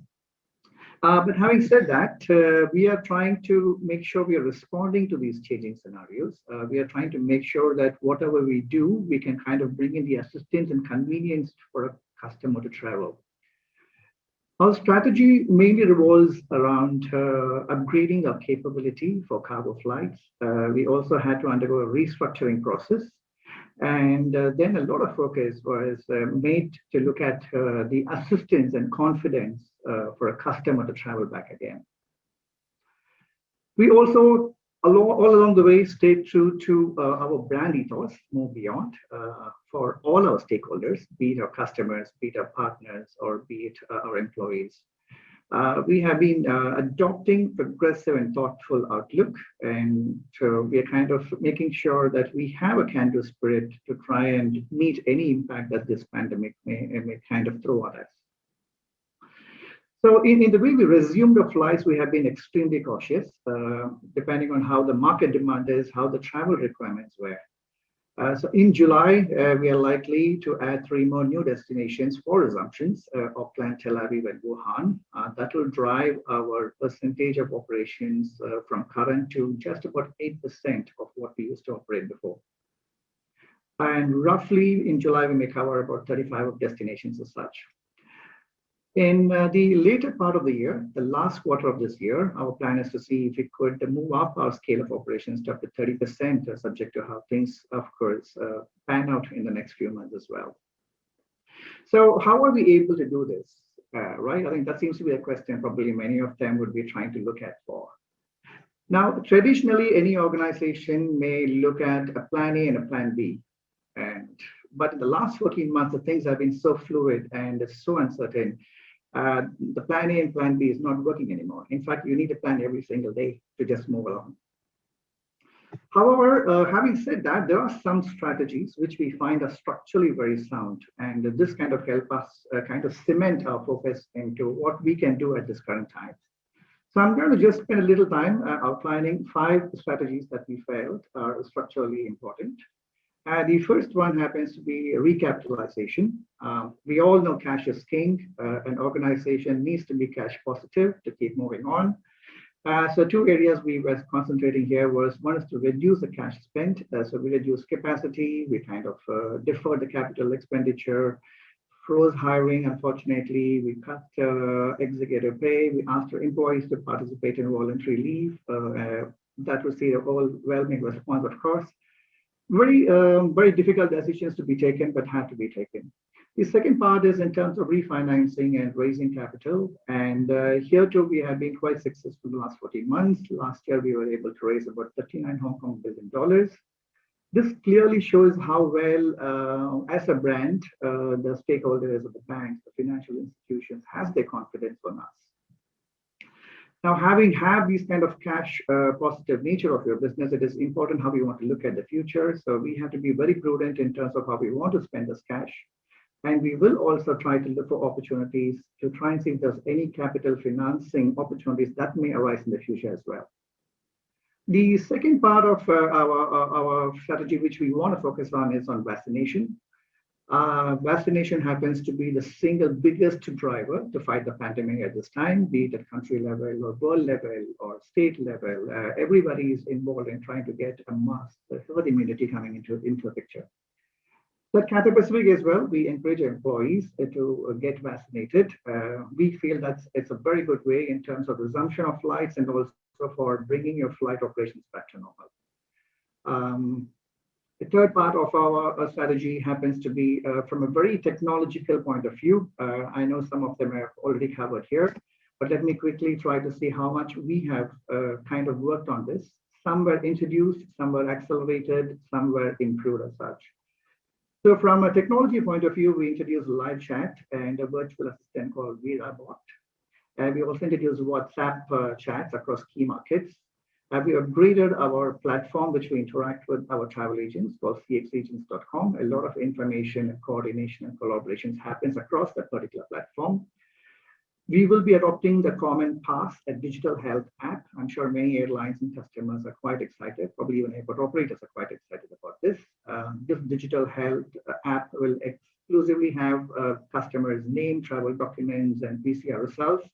But having said that, we are trying to make sure we are responding to these changing scenarios. We are trying to make sure that whatever we do, we can kind of bring in the assistance and convenience for a customer to travel. Our strategy mainly revolves around upgrading our capability for cargo flights. We also had to undergo a restructuring process. And then a lot of focus was made to look at the assistance and confidence for a customer to travel back again. We also, all along the way, stayed true to our brand ethos, move beyond, for all our stakeholders, be it our customers, be it our partners, or be it our employees. We have been adopting progressive and thoughtful outlook, and we are kind of making sure that we have a can-do spirit to try and meet any impact that this pandemic may kind of throw at us. So in the way we resumed our flights, we have been extremely cautious, depending on how the market demand is, how the travel requirements were. So in July, we are likely to add 3 more new destinations for resumptions, Auckland, Tel Aviv, and Wuhan. That will drive our percentage of operations from current to just about 8% of what we used to operate before. And roughly in July, we may cover about 35 of destinations as such. In the later part of the year, the last quarter of this year, our plan is to see if we could move up our scale of operations to up to 30%, subject to how things, of course, pan out in the next few months as well. So how are we able to do this, right? I think that seems to be a question probably many of them would be trying to look at for. Now, traditionally, any organization may look at a plan A and a plan B. But in the last 14 months, the things have been so fluid and so uncertain. The plan A and plan B is not working anymore. In fact, you need a plan every single day to just move along. However, having said that, there are some strategies which we find are structurally very sound, and this kind of help us kind of cement our focus into what we can do at this current time. So I'm going to just spend a little time outlining 5 strategies that we felt are structurally important. The first one happens to be recapitalization. We all know cash is king. An organization needs to be cash positive to keep moving on. So 2 areas we were concentrating here was, one is to reduce the cash spent. So we reduced capacity. We kind of deferred the capital expenditure, froze hiring. Unfortunately, we cut executive pay. We asked our employees to participate in voluntary leave. That received an overwhelming response, of course. Very difficult decisions to be taken, but had to be taken. The second part is in terms of refinancing and raising capital. And here too, we have been quite successful in the last 14 months. Last year, we were able to raise about $39 Hong Kong billion. This clearly shows how well, as a brand, the stakeholders of the banks, the financial institutions, has their confidence on us. Now, having these kind of cash positive nature of your business, it is important how we want to look at the future. So we have to be very prudent in terms of how we want to spend this cash. And we will also try to look for opportunities to try and see if there's any capital financing opportunities that may arise in the future as well. The second part of our strategy, which we want to focus on, is on vaccination. Vaccination happens to be the single biggest driver to fight the pandemic at this time, be it at country level or world level or state level. Everybody is involved in trying to get a mass herd immunity coming into the picture. So at Cathay Pacific as well, we encourage our employees to get vaccinated. We feel that it's a very good way in terms of resumption of flights and also for bringing your flight operations back to normal. The third part of our strategy happens to be from a very technological point of view. I know some of them are already covered here. but let me quickly try to see how much we have kind of worked on this. Some were introduced, some were accelerated, some were improved as such. So from a technology point of view, we introduced live chat and a virtual assistant called ViraBot. And we also introduced WhatsApp chats across key markets. We upgraded our platform, which we interact with our travel agents, called cxagents.com. A lot of information and coordination and collaborations happens across that particular platform. We will be adopting the Common Pass, a digital health app. I'm sure many airlines and customers are quite excited, probably even airport operators are quite excited about this. This digital health app will exclusively have customers' name, travel documents, and PCR results.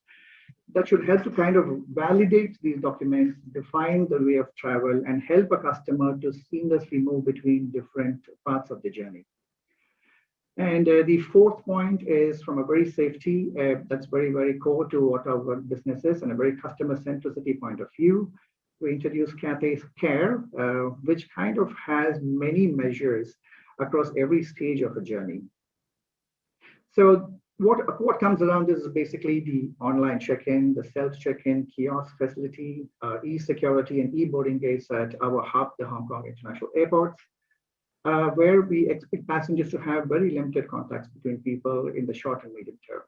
That should help to kind of validate these documents, define the way of travel, and help a customer to seamlessly move between different parts of the journey. And the fourth point is from a very safety, that's very, very core to what our business is and a very customer centricity point of view. We introduced Cathay Care, which kind of has many measures across every stage of a journey. So what comes around this is basically the online check-in, the self check-in, kiosk facility, e-security and e-boarding gates at our hub, the Hong Kong International Airport, where we expect passengers to have very limited contacts between people in the short and medium term.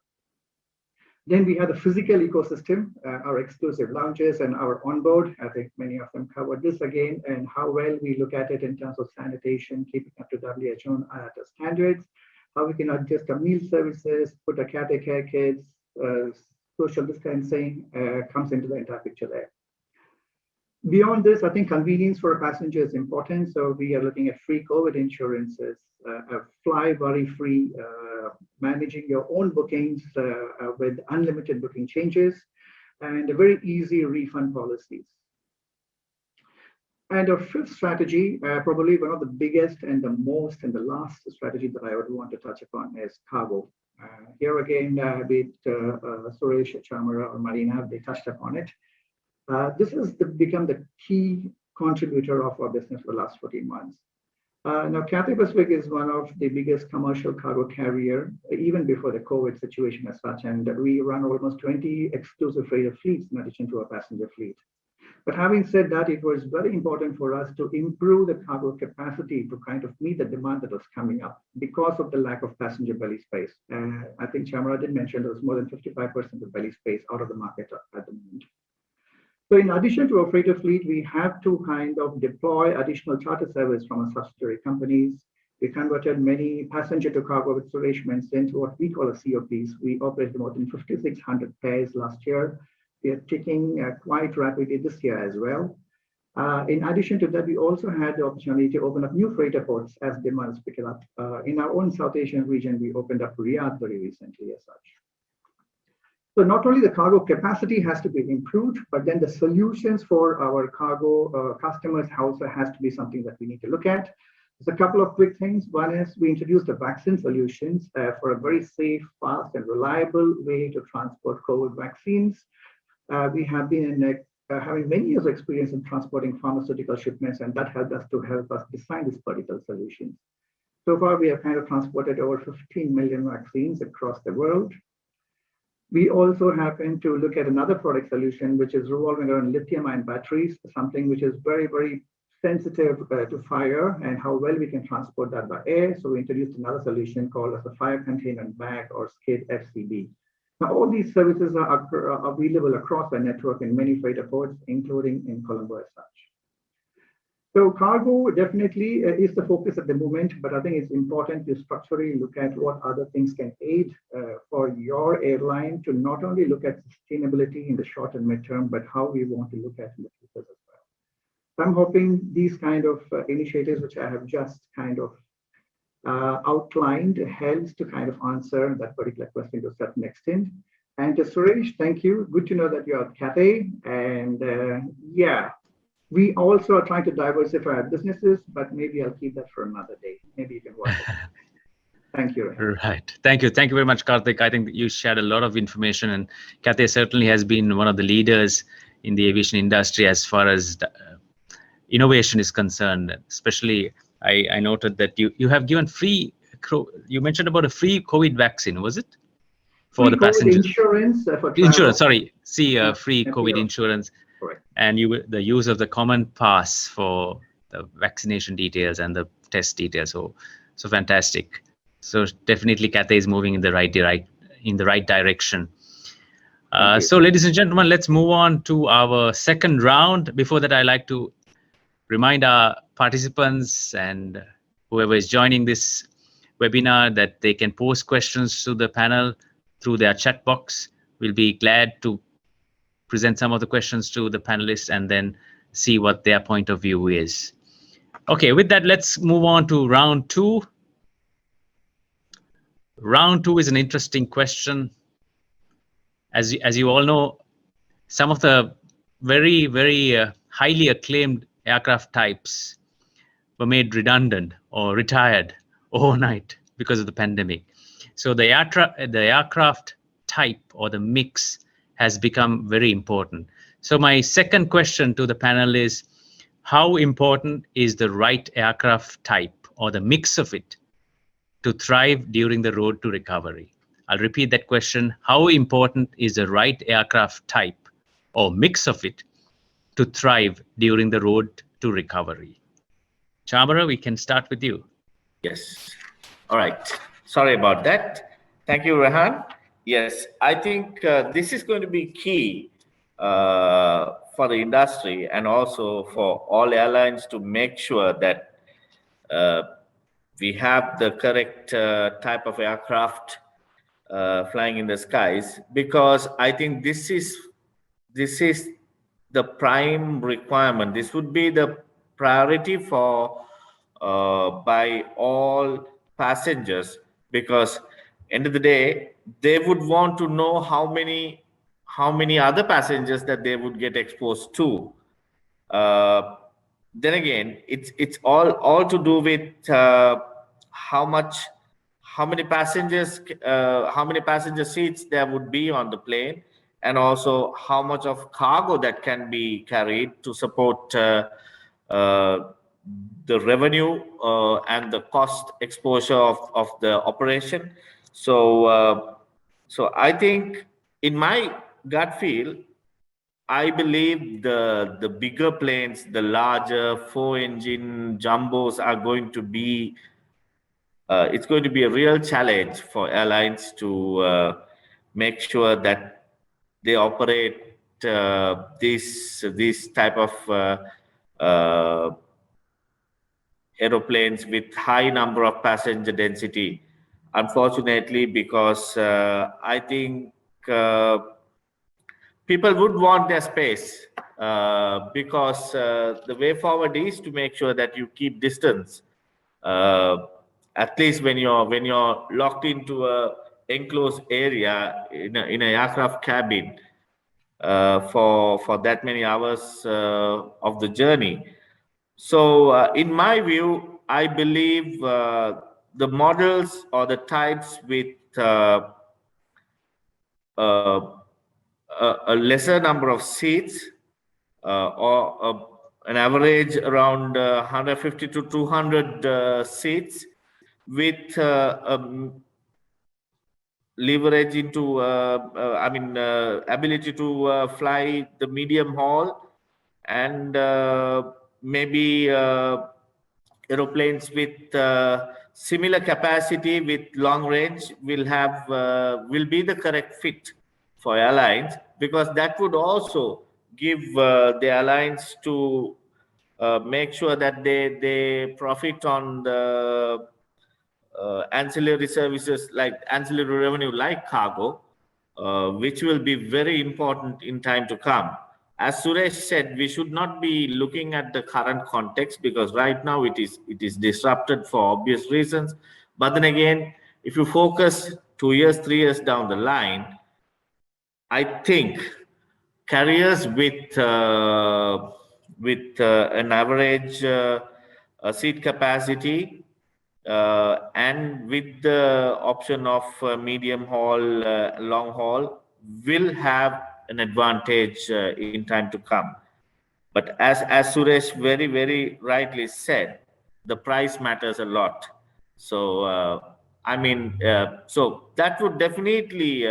Then we have the physical ecosystem, our exclusive lounges and our onboard. I think many of them covered this again, and how well we look at it in terms of sanitation, keeping up to WHO and IATA standards, how we can adjust our meal services, put a Cathay Care kits, social distancing comes into the entire picture there. Beyond this, I think convenience for a passenger is important. So we are looking at free COVID insurances, fly worry-free, managing your own bookings with unlimited booking changes, and a very easy refund policies. And our fifth strategy, probably one of the biggest and the most and the last strategy that I would want to touch upon is cargo. Here again, be it Suresh, Chamara, or Marina, they touched upon it. This has become the key contributor of our business for the last 14 months. Now, Cathay Pacific is one of the biggest commercial cargo carrier, even before the COVID situation as such, and we run almost 20 exclusive freighter fleets in addition to our passenger fleet. But having said that, it was very important for us to improve the cargo capacity to kind of meet the demand that was coming up because of the lack of passenger belly space. And I think Chamara did mention there was more than 55% of belly space out of the market at the moment. So in addition to our freighter fleet, we have to kind of deploy additional charter service from our subsidiary companies. We converted many passenger to cargo, with Suresh mentioned, into what we call a COPs. We operated more than 5,600 pairs last year. We are ticking quite rapidly this year as well. In addition to that, we also had the opportunity to open up new freighter ports as demand is picking up. In our own South Asian region, we opened up Riyadh very recently as such. So not only the cargo capacity has to be improved, but then the solutions for our cargo customers also has to be something that we need to look at. There's a couple of quick things. One is we introduced the vaccine solutions for a very safe, fast, and reliable way to transport COVID vaccines. We have been having many years of experience in transporting pharmaceutical shipments, and that helped us design these particular solutions. So far, we have kind of transported over 15 million vaccines across the world. We also happen to look at another product solution, which is revolving around lithium-ion batteries, something which is very, very sensitive to fire and how well we can transport that by air. So we introduced another solution called as a fire containment bag or SCID FCB. Now, all these services are available across the network in many freighter ports, including in Colombo as such. So cargo definitely is the focus at the moment, but I think it's important to structurally look at what other things can aid for your airline to not only look at sustainability in the short and midterm, but how we want to look at in the future as well. So I'm hoping these kind of initiatives, which I have just kind of outlined, helps to kind of answer that particular question to a certain extent. And to Suresh, thank you. Good to know that you're at Cathay. And yeah. We also are trying to diversify our businesses, but maybe I'll keep that for another day. Maybe you can watch it. Thank you. Right. Thank you. Thank you very much, Karthik. I think you shared a lot of information, and Cathay certainly has been one of the leaders in the aviation industry as far as innovation is concerned. Especially, I noted that you have given free, you mentioned about a free COVID vaccine, was it? for the COVID passengers. Insurance for travel. Insurance, sorry. Free Yeah, COVID yeah. insurance. Correct. And the use of the common pass for the vaccination details and the test details. So fantastic. So definitely Cathay is moving in the right direction. So ladies and gentlemen, let's move on to our second round. Before that, I like to remind our participants and whoever is joining this webinar that they can post questions to the panel through their chat box. We'll be glad to present some of the questions to the panelists and then see what their point of view is. Okay, with that, let's move on to round two. Round two is an interesting question. As you all know, some of the very, very highly acclaimed aircraft types were made redundant or retired overnight because of the pandemic. So the aircraft type or the mix has become very important. So my second question to the panel is, how important is the right aircraft type or the mix of it to thrive during the road to recovery? I'll repeat that question. How important is the right aircraft type or mix of it to thrive during the road to recovery? Chamara, we can start with you. Yes. All right. Sorry about that. Thank you, Rehan. Yes, I think this is going to be key for the industry and also for all airlines to make sure that we have the correct type of aircraft flying in the skies, because I think this is the prime requirement. This would be the priority for by all passengers, because end of the day they would want to know how many other passengers that they would get exposed to. Then again, it's all to do with how many passenger seats there would be on the plane, and also how much of cargo that can be carried to support the revenue and the cost exposure of the operation. So I think, in my gut feel, I believe the bigger planes, the larger 4-engine jumbos are going to be, it's going to be a real challenge for airlines to make sure that they operate this type of aeroplanes with high number of passenger density. Unfortunately, because I think people would want their space, because the way forward is to make sure that you keep distance, at least when you're locked into a enclosed area in an aircraft cabin for that many hours of the journey. So in my view, I believe the models or the types with a lesser number of seats, or an average around 150 to 200 seats, with leverage into ability to fly the medium haul, and maybe aeroplanes with similar capacity with long range will be the correct fit for airlines, because that would also give the airlines to make sure that they profit on the ancillary services, like ancillary revenue like cargo, which will be very important in time to come. As Suresh said, we should not be looking at the current context, because right now it is disrupted for obvious reasons. But then again, if you focus 2 years, 3 years down the line, I think carriers with an average seat capacity and with the option of medium haul, long haul, will have an advantage in time to come. But as Suresh very rightly said, the price matters a lot. So I mean, so that would definitely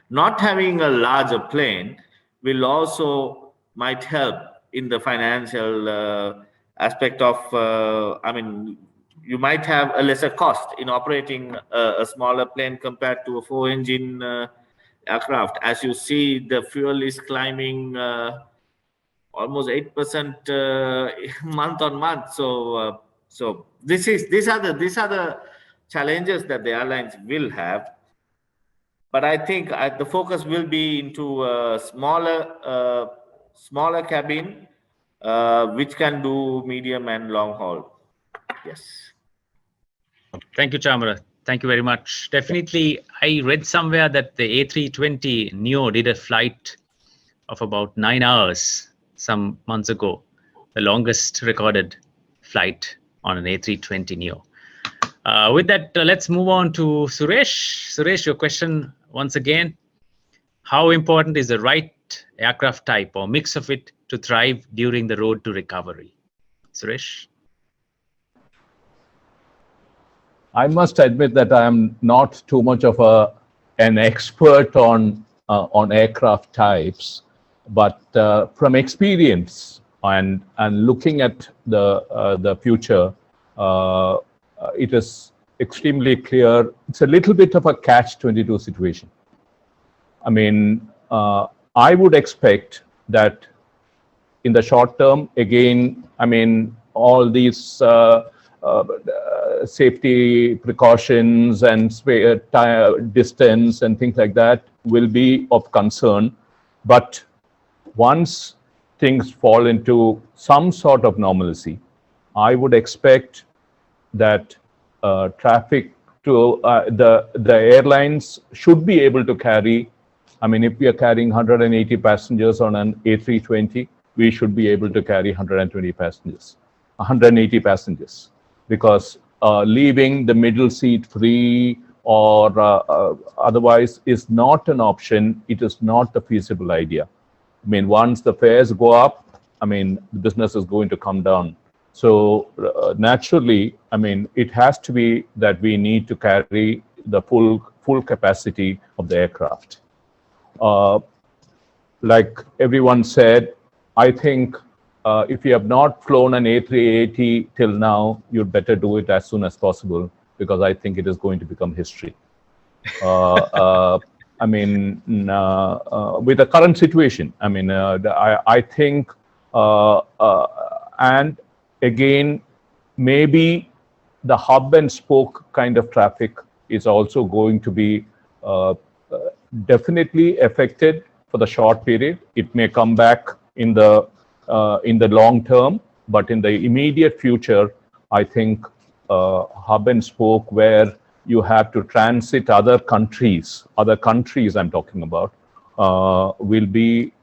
not having a larger plane will also might help in the financial aspect of. I mean, you might have a lesser cost in operating a smaller plane compared to a 4-engine aircraft. As you see, the fuel is climbing almost 8% month on month. So, so these are the challenges that the airlines will have. But I think the focus will be into a smaller cabin, which can do medium and long haul. Yes. Thank you, Chamara. Thank you very much. Definitely, I read somewhere that the A320 Neo did a flight of about 9 hours some months ago, the longest recorded flight on an A320 Neo. With that, let's move on to Suresh. Suresh, your question once again. How important is the right aircraft type or mix of it to thrive during the road to recovery? Suresh? I must admit that I am not too much of an expert on aircraft types, but from experience and looking at the future, it is extremely clear. It's a little bit of a catch-22 situation. I mean, I would expect that in the short term, again, I mean, all these safety precautions and distance and things like that will be of concern. But once things fall into some sort of normalcy, I would expect that traffic to the airlines should be able to carry. I mean, if we are carrying 180 passengers on an A320, we should be able to carry 180 passengers, because leaving the middle seat free or otherwise is not an option. It is not a feasible idea. I mean, once the fares go up, I mean, the business is going to come down. So naturally, I mean, it has to be that we need to carry the full capacity of the aircraft. Like everyone said, I think if you have not flown an A380 till now, you'd better do it as soon as possible, because I think it is going to become history. I mean, with the current situation, I mean, I think, and again, maybe the hub and spoke kind of traffic is also going to be definitely affected for the short period. It may come back in the long term, but in the immediate future, I think hub and spoke, where you have to transit other countries I'm talking about, will be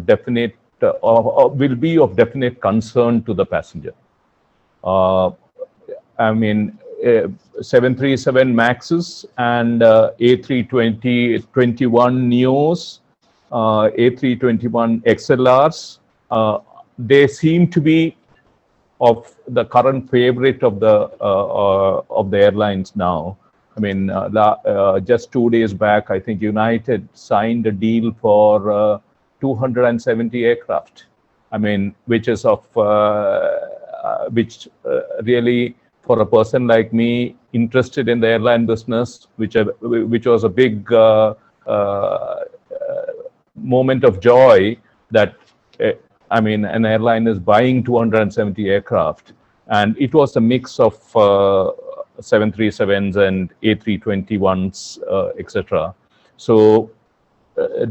definite, will be of definite concern to the passenger. I mean, 737 Maxes and A320, 21 Neos, A321 XLRs, they seem to be of the current favorite of the airlines now. I mean, just 2 days back, I think United signed a deal for 270 aircraft. I mean, which is of which really, for a person like me interested in the airline business, which was a big moment of joy, that I mean, an airline is buying 270 aircraft, and it was a mix of 737s and A321s, etc. So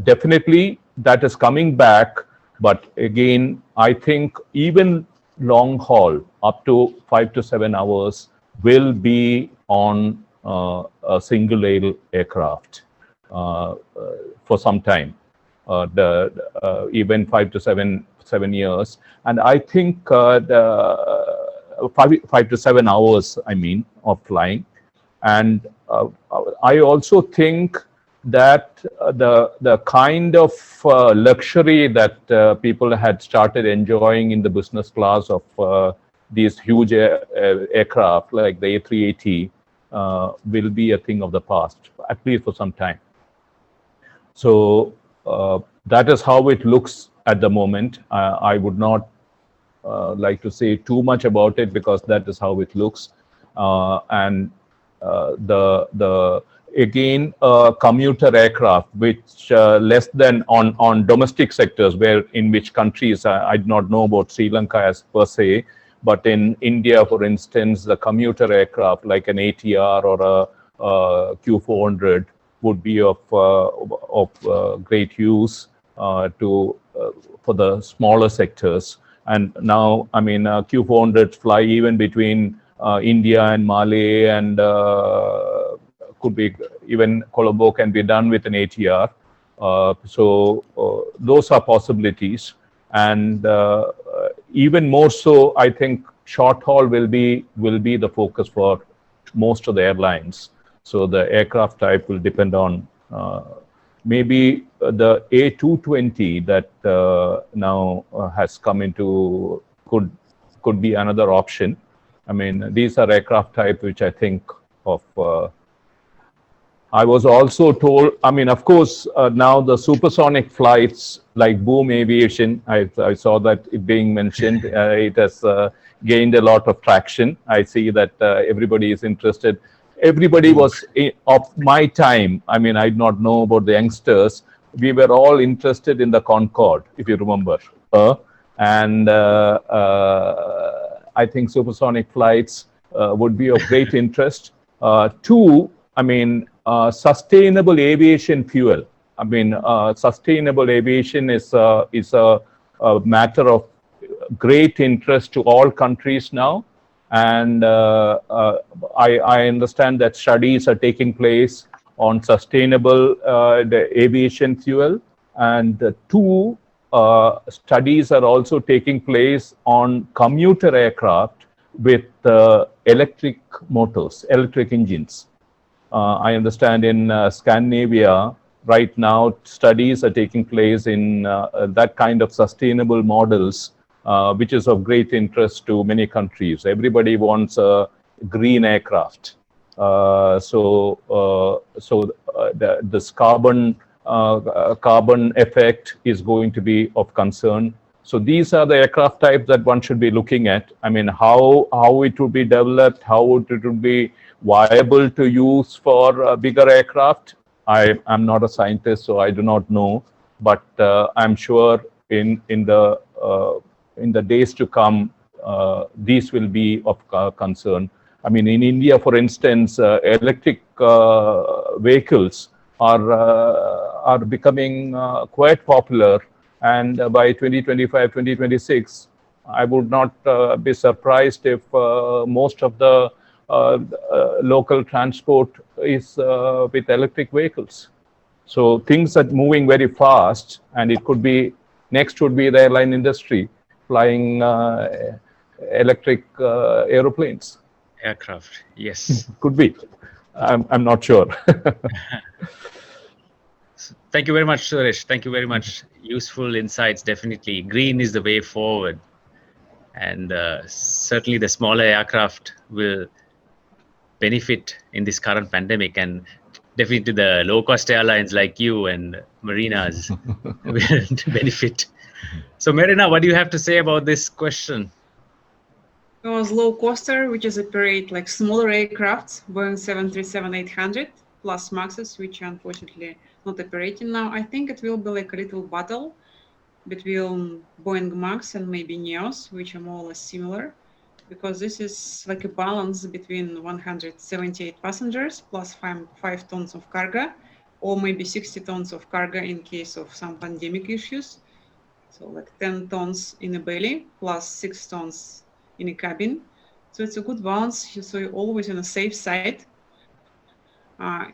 definitely that is coming back, but again, I think even long haul up to 5 to 7 hours will be on a single aisle aircraft for some time, even 5 to 7 years. And I think the 5 to 7 hours, I mean, of flying. And I also think that the kind of luxury that people had started enjoying in the business class of these huge aircraft like the A380 will be a thing of the past, at least for some time. So that is how it looks at the moment. I would not like to say too much about it because that is how it looks. And the again commuter aircraft, which less than on domestic sectors, where in which countries I do not know about Sri Lanka as per se, but in India, for instance, the commuter aircraft like an ATR or a Q400 would be of great use for the smaller sectors. And now, I mean, Q400s fly even between India and Mali, and could be even Colombo can be done with an ATR. So those are possibilities. And even more so, I think short haul will be the focus for most of the airlines. So the aircraft type will depend on maybe the A220 that now has come into could be another option. I mean, these are aircraft type which I think of. I was also told, I mean, of course, now the supersonic flights like Boom Aviation, I saw that it being mentioned. It has gained a lot of traction. I see that everybody is interested. Everybody was of my time. I mean, I did not know about the youngsters. We were all interested in the Concorde, if you remember. And I think supersonic flights would be of great interest. Two, I mean, sustainable aviation fuel. I mean, sustainable aviation is a matter of great interest to all countries now. And I understand that studies are taking place on sustainable the aviation fuel. And two, studies are also taking place on commuter aircraft with electric motors, electric engines. I understand in Scandinavia, right now, studies are taking place in that kind of sustainable models, which is of great interest to many countries. Everybody wants a green aircraft. This carbon effect is going to be of concern. So these are the aircraft types that one should be looking at. I mean, how it would be developed, how it would be viable to use for bigger aircraft. I'm not a scientist, so I do not know. But I'm sure in the days to come, these will be of concern. I mean, in India, for instance, electric vehicles are becoming quite popular. And by 2025, 2026, I would not be surprised if most of the local transport is with electric vehicles. So things are moving very fast, and it could be, next would be the airline industry, flying electric aeroplanes. Aircraft, yes. Could be. I'm not sure. Thank you very much, Suresh. Thank you very much. Useful insights, definitely. Green is the way forward. And certainly the smaller aircraft will benefit in this current pandemic, and definitely the low-cost airlines like you and marinas will benefit. So Marina, what do you have to say about this question? Those low coster, which is operate like smaller aircrafts, Boeing 737-800 plus Maxes, which unfortunately not operating now. I think it will be like a little battle between Boeing Max and maybe Neos, which are more or less similar, because this is like a balance between 178 passengers plus 5 tons of cargo, or maybe 60 tons of cargo in case of some pandemic issues. So like 10 tons in a belly plus 6 tons in a cabin. So it's a good balance. So you're always on a safe side.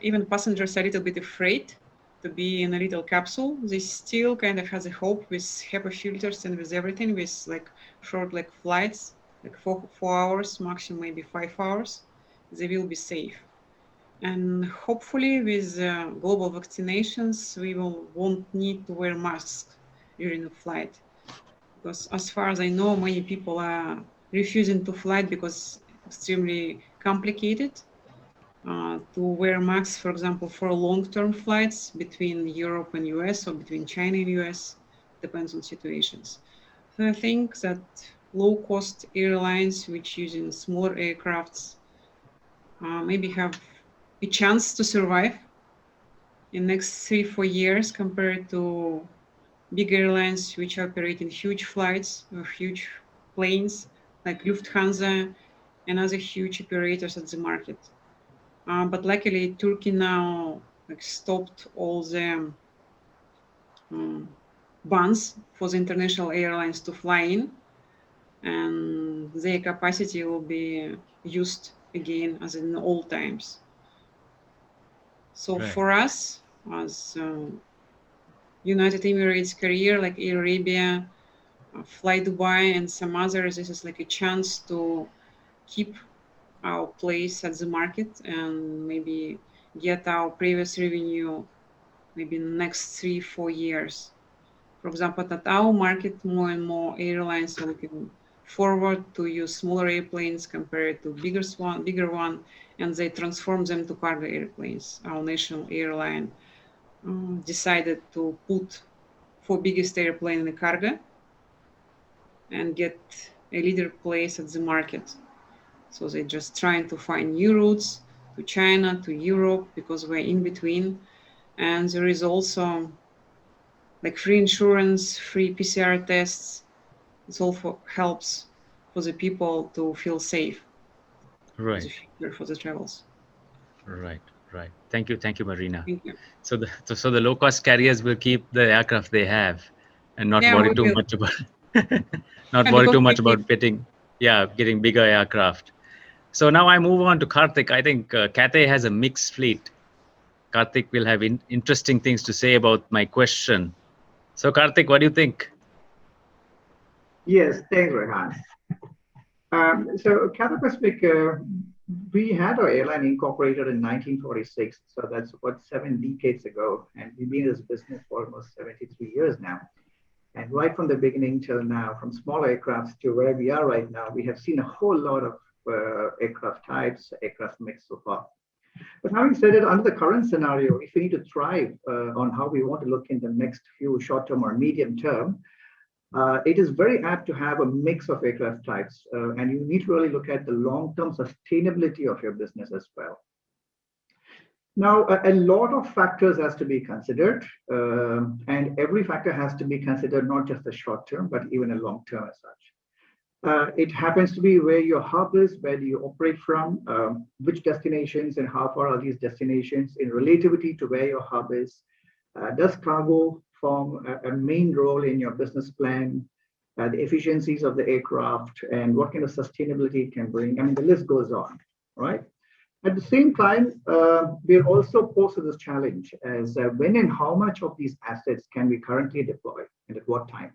Even passengers are a little bit afraid to be in a little capsule. They still kind of has a hope with HEPA filters and with everything, with like short like flights, like 4 hours, maximum maybe 5 hours. They will be safe. And hopefully with global vaccinations, we won't need to wear masks during the flight. Because as far as I know, many people are refusing to fly because extremely complicated. To wear masks, for example, for long-term flights between Europe and US or between China and US, depends on situations. So I think that low-cost airlines which using smaller aircrafts maybe have a chance to survive in next 3-4 years compared to big airlines which operate in huge flights or huge planes like Lufthansa and other huge operators at the market. But luckily, Turkey now stopped all the bans for the international airlines to fly in, and their capacity will be used again as in old times. So Right. for us, as United Emirates carrier like Air Arabia, Fly Dubai, and some others, this is like a chance to keep our place at the market and maybe get our previous revenue maybe in the next 3-4 years. For example, at our market, more and more airlines are looking forward to use smaller airplanes compared to bigger one, and they transform them to cargo airplanes. Our national airline decided to put 4 biggest airplane in the cargo and get a leader place at the market. So they're just trying to find new routes to China, to Europe, because we're in between. And there is also like free insurance, free PCR tests. It also helps for the people to feel safe for the Right. future, for the travels. Right. Right. Thank you, Marina. Thank you. So the low cost carriers will keep the aircraft they have and not worry too much about getting bigger aircraft. So now I move on to Karthik. I think Cathay has a mixed fleet. Karthik will have interesting things to say about my question. So Karthik, what do you think? Yes, thanks, Rehan. So Cathay Pacific, we had our airline incorporated in 1946, so that's what 7 decades ago, and we've been in this business for almost 73 years now. And right from the beginning till now, from small aircrafts to where we are right now, we have seen a whole lot of aircraft types, aircraft mix so far. But having said it, under the current scenario, if we need to thrive on how we want to look in the next few short-term or medium-term, it is very apt to have a mix of aircraft types, and you need to really look at the long-term sustainability of your business as well. Now, a lot of factors has to be considered, and every factor has to be considered, not just the short-term, but even a long-term as such. It happens to be where your hub is, where do you operate from, which destinations and how far are these destinations in relativity to where your hub is. Does cargo form a main role in your business plan, the efficiencies of the aircraft, and what kind of sustainability it can bring? I mean, the list goes on, right? At the same time, we're also posed with this challenge as when and how much of these assets can we currently deploy and at what time?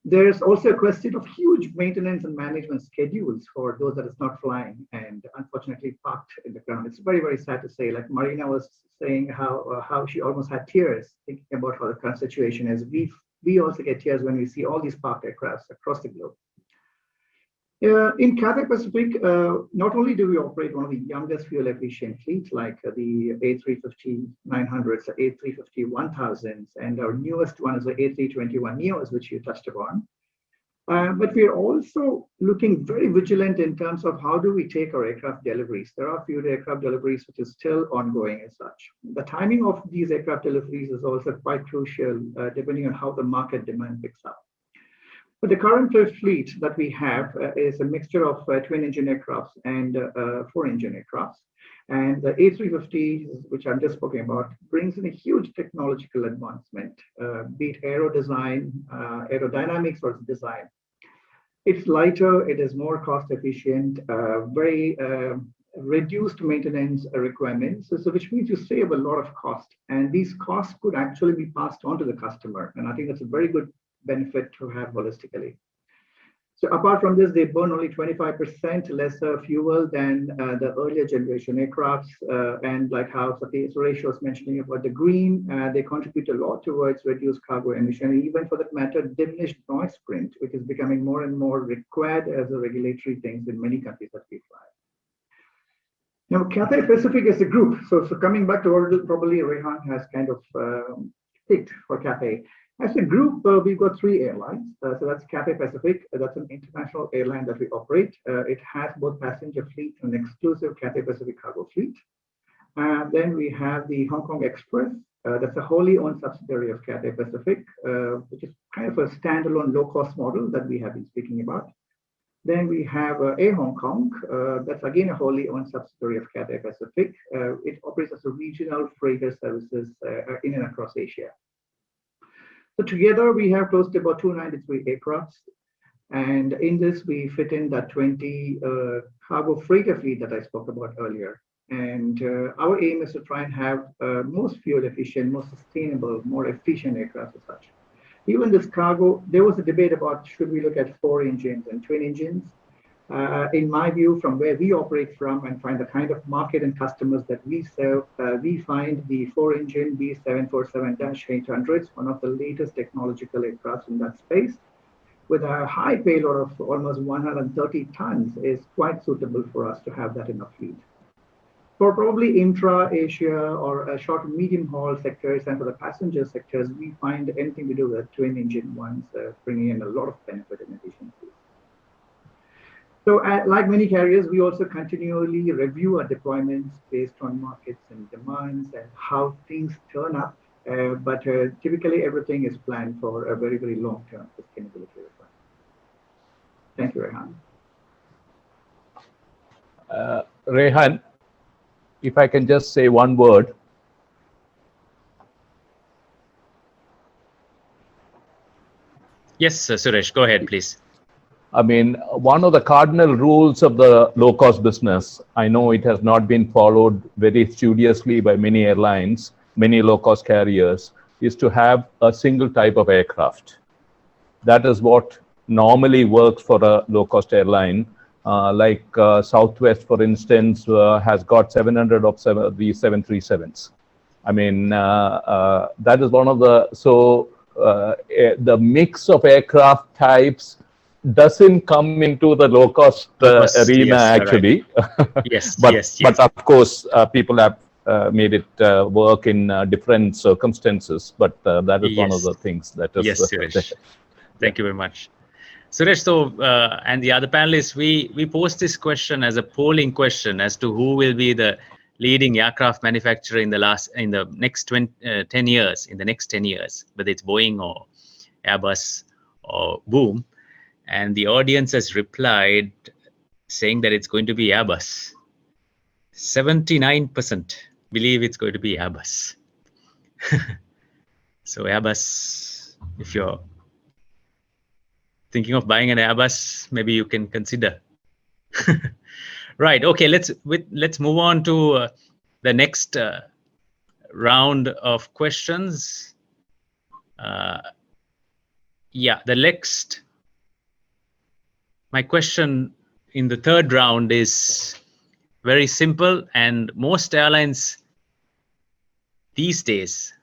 There's also a question of huge maintenance and management schedules for those that is not flying and unfortunately parked in the ground. It's very, very sad to say, like Marina was saying how she almost had tears thinking about how the current situation is. We also get tears when we see all these parked aircrafts across the globe. In Cathay Pacific, not only do we operate one of the youngest fuel efficient fleets like the A350-900s, the A350-1000s, and our newest one is the A321neos, which you touched upon. But we're also looking very vigilant in terms of how do we take our aircraft deliveries. There are few aircraft deliveries which is still ongoing as such. The timing of these aircraft deliveries is also quite crucial depending on how the market demand picks up. But the current fleet that we have is a mixture of twin engine aircrafts and 4-engine aircrafts. And the A350, which I'm just talking about, brings in a huge technological advancement, be it aero design, aerodynamics or design. It's lighter, it is more cost efficient, very reduced maintenance requirements, so which means you save a lot of cost. And these costs could actually be passed on to the customer. And I think that's a very good benefit to have holistically. So apart from this, they burn only 25% lesser fuel than the earlier generation aircrafts. And like how Suresh was mentioning about the green, they contribute a lot towards reduced cargo emission, even for that matter, diminished noise print, which is becoming more and more required as a regulatory thing in many countries that we fly. Now, Cathay Pacific is a group. So coming back to what probably Rehan has kind of picked for Cathay. As a group, we've got 3 airlines. So that's Cathay Pacific. That's an international airline that we operate. It has both passenger fleet and exclusive Cathay Pacific cargo fleet. Then we have the Hong Kong Express. That's a wholly owned subsidiary of Cathay Pacific, which is kind of a standalone low-cost model that we have been speaking about. Then we have Air Hong Kong. That's again a wholly owned subsidiary of Cathay Pacific. It operates as a regional freighter services in and across Asia. So together we have close to about 293 aircrafts. And in this, we fit in that 20 cargo freighter fleet that I spoke about earlier. And our aim is to try and have most fuel efficient, most sustainable, more efficient aircraft as such. Even this cargo, there was a debate about should we look at 4 engines and twin engines. In my view, from where we operate from and find the kind of market and customers that we serve, we find the 4-engine B747-800s, one of the latest technological aircraft in that space, with a high payload of almost 130 tons, is quite suitable for us to have that in our fleet. For probably intra-Asia or short and medium haul sectors and for the passenger sectors, we find anything to do with twin engine ones bringing in a lot of benefit and efficiency. So like many carriers, we also continually review our deployments based on markets and demands and how things turn up. But typically everything is planned for a very, very long-term sustainability requirement. Thank you, Rehan. Rehan, if I can just say one word. Yes, Suresh, go ahead, please. I mean, one of the cardinal rules of the low-cost business, I know it has not been followed very studiously by many airlines, many low-cost carriers, is to have a single type of aircraft. That is what normally works for a low-cost airline. Like Southwest, for instance, has got 700 of these 737s. I mean, that is one of the, so the mix of aircraft types doesn't come into the low-cost arena, yes, actually. Right. Yes, but, yes, but of course, people have made it work in different circumstances. But that is one of the things that is. Yes, Suresh. Thank you very much. Suresh, so, and the other panelists, we post this question as a polling question as to who will be the leading aircraft manufacturer in the next 10 years, whether it's Boeing or Airbus or Boom. And the audience has replied saying that it's going to be Airbus. 79% believe it's going to be Airbus. So Airbus, if you're thinking of buying an Airbus, maybe you can consider. Right. Okay. Let's move on to the next round of questions. Yeah, the next. My question in the third round is very simple, and most airlines these days,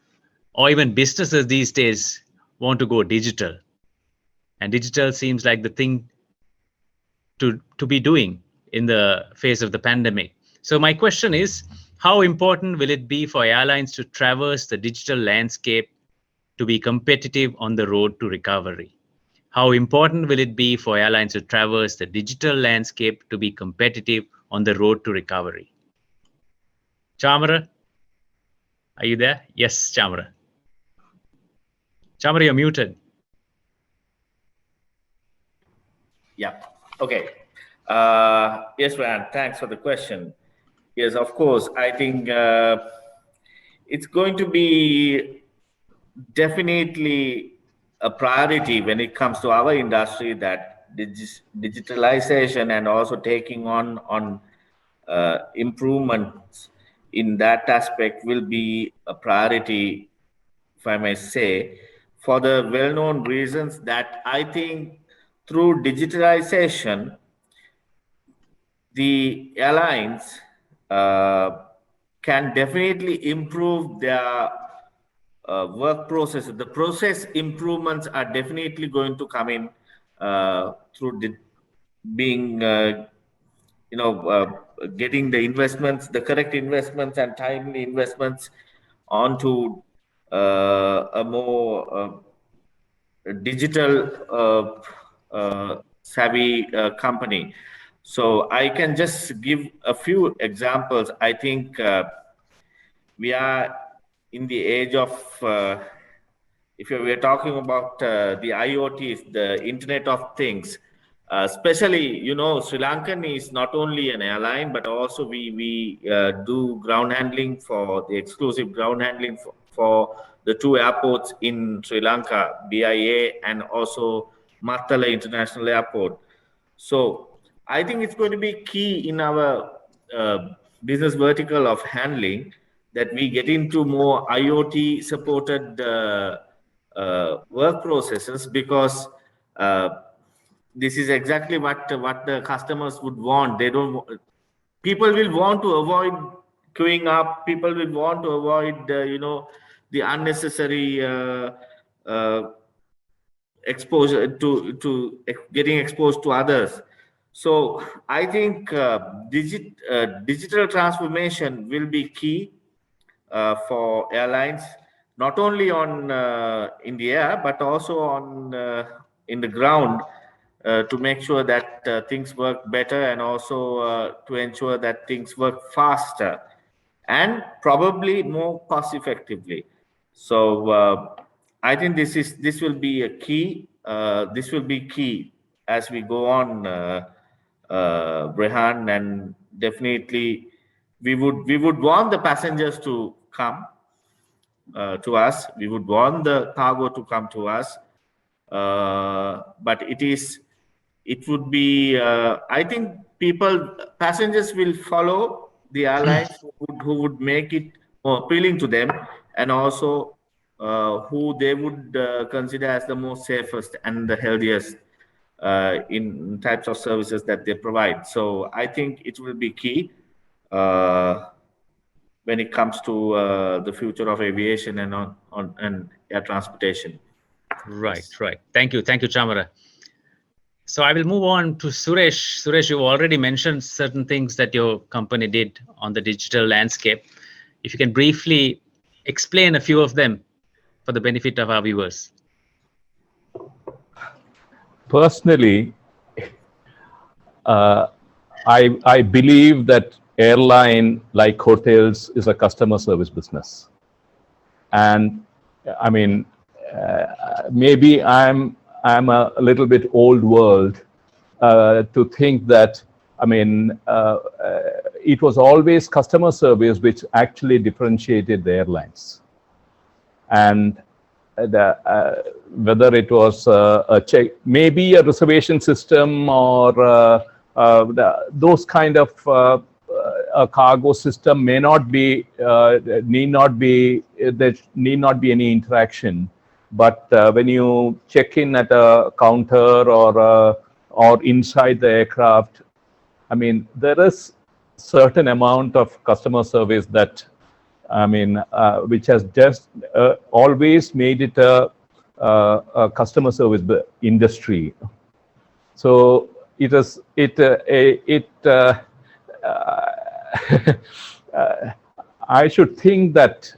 or even businesses these days, want to go digital. And digital seems like the thing to be doing in the face of the pandemic. So my question is, how important will it be for airlines to traverse the digital landscape to be competitive on the road to recovery? How important will it be for airlines to traverse the digital landscape to be competitive on the road to recovery? Chamara, are you there? Yes, Chamara. Chamara, you're muted. Yeah. Okay. Yes, Ryan, thanks for the question. Yes, of course. I think it's going to be definitely a priority when it comes to our industry, that digitalization and also taking on improvements in that aspect will be a priority, if I may say, for the well-known reasons that I think through digitalization, the airlines can definitely improve their work processes. The process improvements are definitely going to come in through being, getting the investments, the correct investments and timely investments onto a more digital savvy company. So I can just give a few examples. I think we are in the age of, if we're talking about the IoTs, the Internet of Things, especially, Sri Lankan is not only an airline, but also we do ground handling for the exclusive ground handling for the two airports in Sri Lanka, BIA and also Matala International Airport. So I think it's going to be key in our business vertical of handling that we get into more IoT supported work processes, because this is exactly what the customers would want. People will want to avoid queuing up. People will want to avoid the unnecessary exposure to getting exposed to others. So I think digital transformation will be key for airlines, not only on in the air, but also on in the ground, to make sure that things work better, and also to ensure that things work faster and probably more cost effectively. So I think this will be a key. This will be key as we go on, Rehan, and definitely we would want the passengers to come to us. We would want the cargo to come to us, but it would be. I think passengers will follow the airlines who would make it more appealing to them, and also who they would consider as the most safest and the healthiest in types of services that they provide. So I think it will be key when it comes to the future of aviation and air transportation. Right. Thank you, Chamara. So I will move on to Suresh. Suresh, you already mentioned certain things that your company did on the digital landscape. If you can briefly explain a few of them for the benefit of our viewers. Personally, I believe that airline, like hotels, is a customer service business. And I mean, maybe I'm a little bit old world to think that, I mean, it was always customer service which actually differentiated the airlines. And whether it was a check, maybe a reservation system, or those kind of a cargo system may not be, there need not be any interaction. But when you check in at a counter or inside the aircraft, I mean, there is certain amount of customer service that, I mean, which has just always made it a customer service industry. So it is I should think that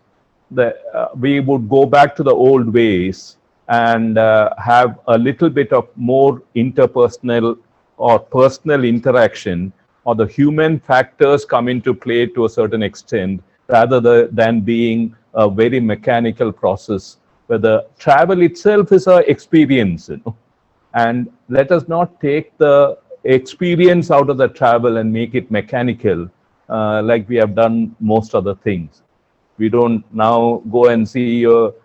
we would go back to the old ways and have a little bit of more interpersonal or personal interaction, or the human factors come into play to a certain extent, rather than being a very mechanical process where the travel itself is an experience, and let us not take the experience out of the travel and make it mechanical, like we have done most other things. We don't now go and see your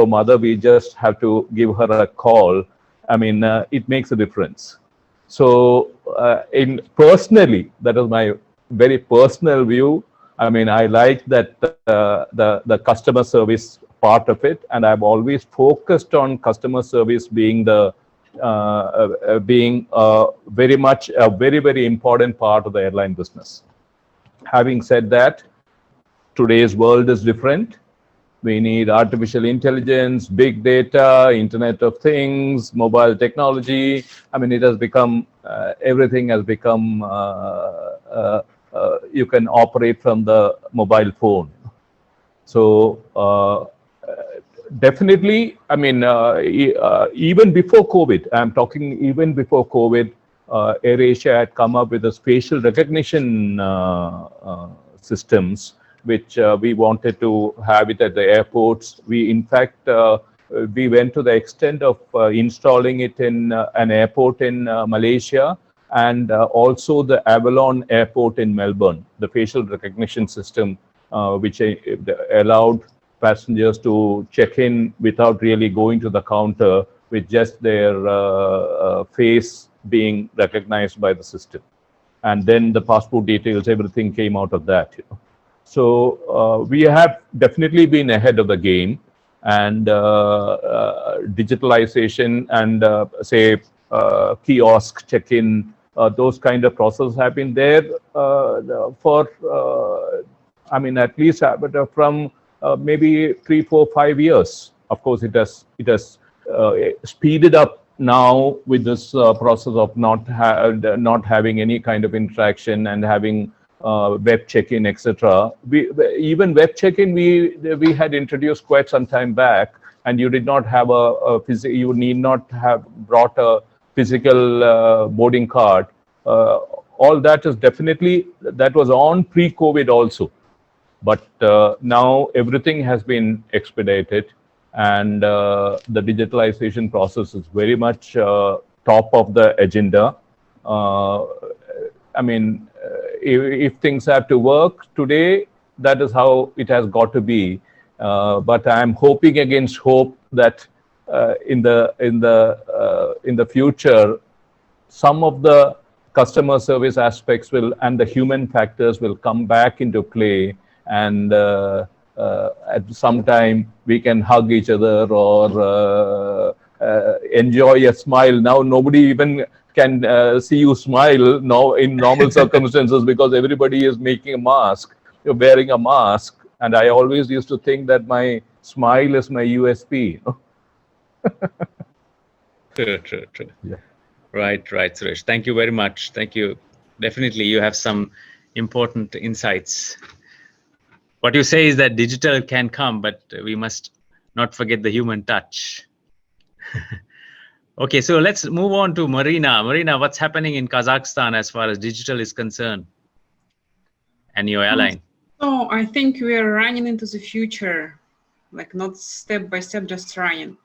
mother. We just have to give her a call. I mean, it makes a difference. So personally, that is my very personal view. I mean, I like that the customer service part of it, and I've always focused on customer service being the being very much a very important part of the airline business. Having said that, today's world is different. We need artificial intelligence, big data, Internet of Things, mobile technology. I mean, it has become, everything has become, you can operate from the mobile phone. So definitely, I mean, even before COVID, I'm talking even before COVID, AirAsia had come up with the facial recognition systems, which we wanted to have it at the airports. We, in fact, we went to the extent of installing it in an airport in Malaysia, and also the Avalon airport in Melbourne, the facial recognition system, which allowed passengers to check in without really going to the counter, with just their face being recognized by the system. And then the passport details, everything came out of that. So we have definitely been ahead of the game, and digitalization and say kiosk check-in, those kind of processes have been there for, I mean, at least from maybe 3, 4, 5 years. Of course, it has speeded up now with this process of not having any kind of interaction and having web check-in, etc. Even web check-in we had introduced quite some time back, and you did not have you need not have brought a physical boarding card. All that is definitely, that was on pre-COVID also, but now everything has been expedited, and the digitalization process is very much top of the agenda. I mean, if things have to work today, that is how it has got to be. But I'm hoping against hope that in the future, some of the customer service aspects and the human factors will come back into play, and at some time we can hug each other or enjoy a smile. Now nobody even can see you smile now in normal circumstances, because everybody is making a mask, wearing a mask. And I always used to think that my smile is my USP. True. Yeah. Right, Suresh. Thank you very much. Thank you. Definitely, you have some important insights. What you say is that digital can come, but we must not forget the human touch. Okay, so let's move on to Marina. Marina, what's happening in Kazakhstan as far as digital is concerned, and your airline? So I think we are running into the future, like not step by step, just running.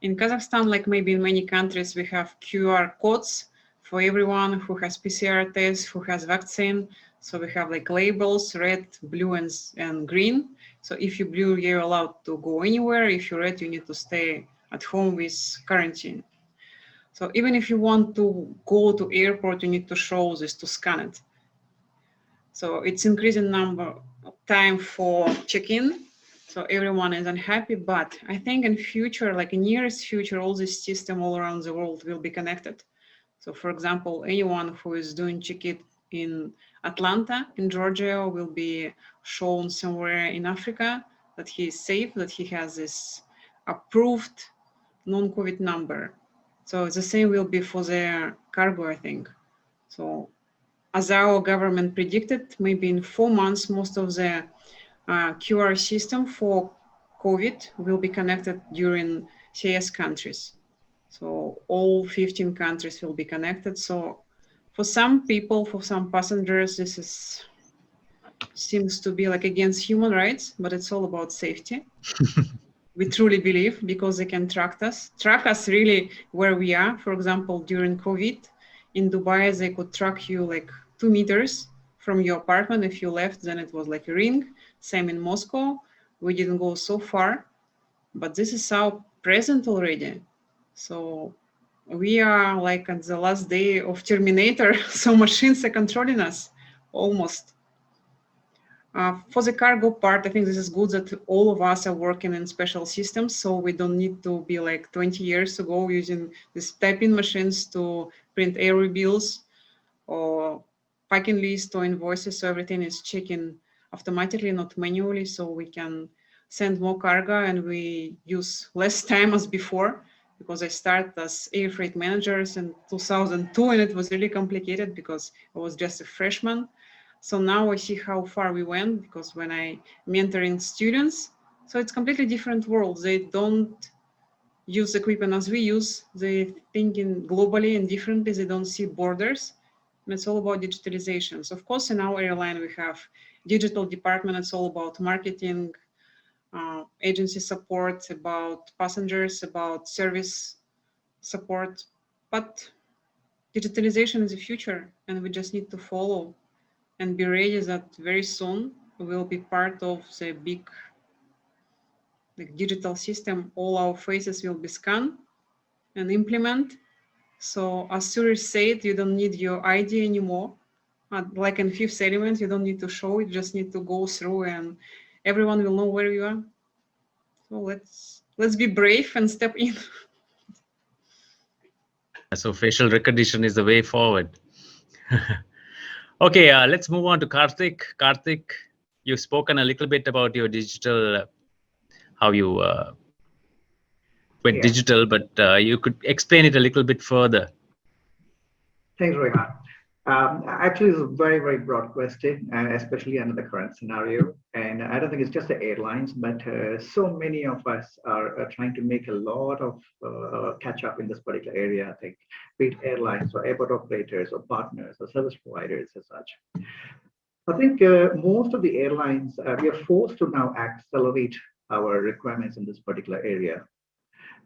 In Kazakhstan, like maybe in many countries, we have QR codes for everyone who has PCR test, who has vaccine. So we have like labels, red, blue, and green. So if you're blue, you're allowed to go anywhere. If you're red, you need to stay at home with quarantine. So even if you want to go to airport, you need to show this to scan it. So it's increasing number of time for check-in. So everyone is unhappy, but I think in future, like in nearest future, all this system all around the world will be connected. So for example, anyone who is doing check-in in Atlanta, in Georgia, will be shown somewhere in Africa that he is safe, that he has this approved non-COVID number. So the same will be for the cargo, I think. So as our government predicted, maybe in 4 months, most of the QR system for COVID will be connected during CIS countries. So all 15 countries will be connected. So for some people, for some passengers, this seems to be like against human rights, but it's all about safety. We truly believe, because they can track us really where we are. For example, during COVID in Dubai, they could track you like 2 meters from your apartment. If you left, then it was like a ring. Same in Moscow. We didn't go so far, but this is our present already. So we are like at the last day of Terminator. So machines are controlling us almost. For the cargo part, I think this is good that all of us are working in special systems, so we don't need to be like 20 years ago using these typing machines to print air bills or packing lists or invoices. So everything is checking automatically, not manually, so we can send more cargo and we use less time as before, because I started as air freight managers in 2002 and it was really complicated because I was just a freshman. So now I see how far we went, because when I mentoring students, so it's completely different world. They don't use equipment as we use. They thinking globally and differently. They don't see borders. And it's all about digitalization. So of course, in our airline, we have digital department. It's all about marketing, agency support, about passengers, about service support. But digitalization is the future, and we just need to follow and be ready that very soon we will be part of the big digital system. All our faces will be scanned and implement. So as Suresh said, you don't need your ID anymore. Like in Fifth Element, you don't need to show it, you just need to go through and everyone will know where you are. So let's be brave and step in. So facial recognition is the way forward. Okay, let's move on to Karthik. Karthik, you've spoken a little bit about your digital, how you went digital, but you could explain it a little bit further. Thanks, Rehan. Actually, it's a very, very broad question, especially under the current scenario. And I don't think it's just the airlines, but so many of us are trying to make a lot of catch up in this particular area. I think, be it airlines or airport operators or partners or service providers as such. I think most of the airlines, we are forced to now accelerate our requirements in this particular area.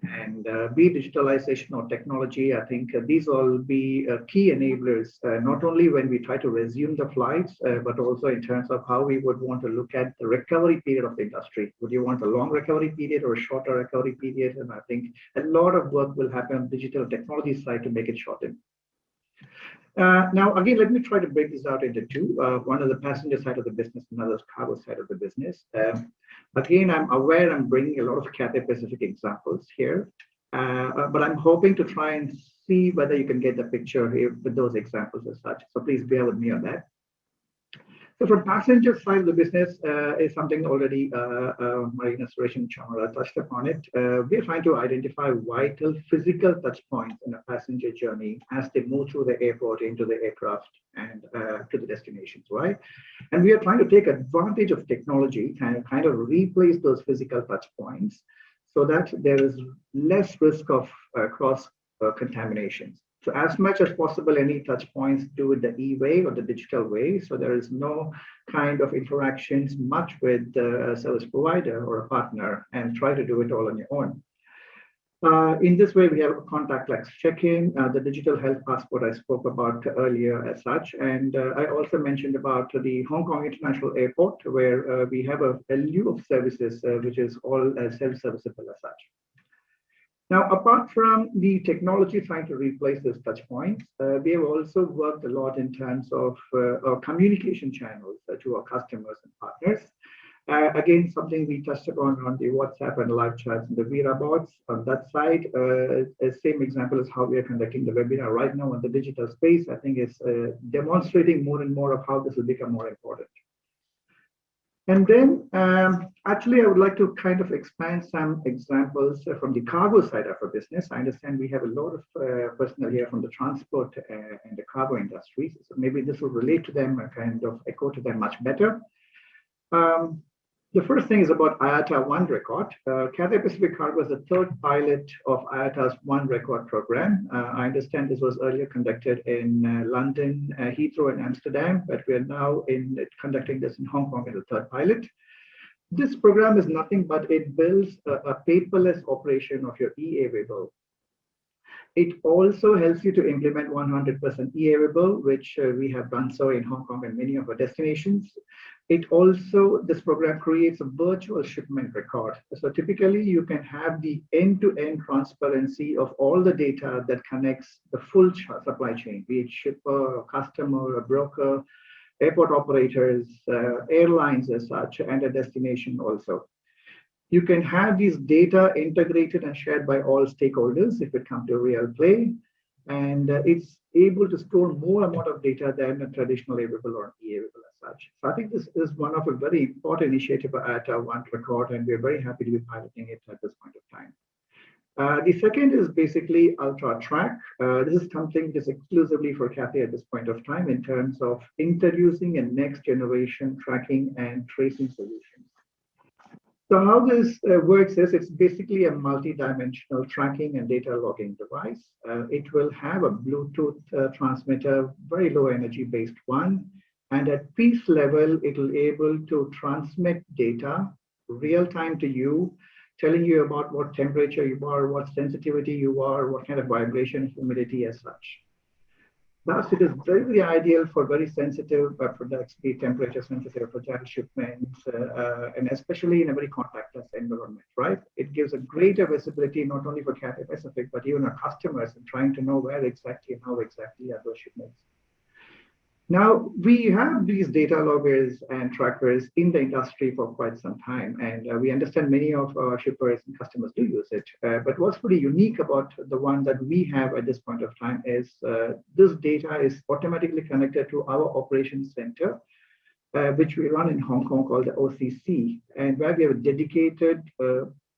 And be it digitalization or technology, I think these will be key enablers, not only when we try to resume the flights, but also in terms of how we would want to look at the recovery period of the industry. Would you want a long recovery period or a shorter recovery period? And I think a lot of work will happen on the digital technology side to make it shorten. Now, again, let me try to break this out into two. One is the passenger side of the business, another is cargo side of the business. Again, I'm aware I'm bringing a lot of Cathay-specific examples here, but I'm hoping to try and see whether you can get the picture here with those examples as such. So please bear with me on that. So from passenger side of the business is something already Marina, Suresh, and Chamara touched upon it. We're trying to identify vital physical touch points in a passenger journey as they move through the airport into the aircraft and to the destinations, right? And we are trying to take advantage of technology and kind of replace those physical touch points so that there is less risk of cross contaminations. So as much as possible, any touch points do it the e-way or the digital way. So there is no kind of interactions much with the service provider or a partner, and try to do it all on your own. In this way, we have contactless check-in, the digital health passport I spoke about earlier as such. And I also mentioned about the Hong Kong International Airport, where we have a lieu of services, which is all self-serviceable as such. Now, apart from the technology trying to replace these touch points, we have also worked a lot in terms of our communication channels to our customers and partners. Again, something we touched upon on the WhatsApp and live chats and the Vera bots. On that side, same example is how we are conducting the webinar right now on the digital space. I think it's demonstrating more and more of how this will become more important. And then, actually, I would like to kind of expand some examples from the cargo side of our business. I understand we have a lot of personnel here from the transport and the cargo industries, so maybe this will relate to them and kind of echo to them much better. The first thing is about IATA One Record. Cathay Pacific Cargo is the third pilot of IATA's One Record program. I understand this was earlier conducted in London, Heathrow, and Amsterdam, but we are now conducting this in Hong Kong as a third pilot. This program is nothing but it builds a paperless operation of your e-airway bill. It also helps you to implement 100% e-airway bill, which we have done so in Hong Kong and many of our destinations. It also, this program creates a virtual shipment record. So typically you can have the end-to-end transparency of all the data that connects the full supply chain, be it shipper, a customer, a broker, airport operators, airlines as such, and a destination also. You can have these data integrated and shared by all stakeholders if it comes to real play. And it's able to store more amount of data than a traditional Aviable or e-Aviable as such. So I think this is one of a very important initiative at One Record, and we're very happy to be piloting it at this point of time. The second is basically Ultra Track. This is something that is exclusively for Cathay at this point of time in terms of introducing a next generation tracking and tracing solution. So how this works is it's basically a multi-dimensional tracking and data logging device. It will have a Bluetooth transmitter, very low energy based one. And at piece level, it will be able to transmit data real time to you, telling you about what temperature you are, what sensitivity you are, what kind of vibration, humidity as such. Thus, it is very, very ideal for very sensitive products, be temperature sensitive, fragile shipments, and especially in a very contactless environment, right? It gives a greater visibility, not only for Cathay Pacific, but even our customers in trying to know where exactly and how exactly are those shipments. Now, we have these data loggers and trackers in the industry for quite some time, and we understand many of our shippers and customers do use it. But what's pretty unique about the one that we have at this point of time is this data is automatically connected to our operations center, which we run in Hong Kong called the OCC, and where we have dedicated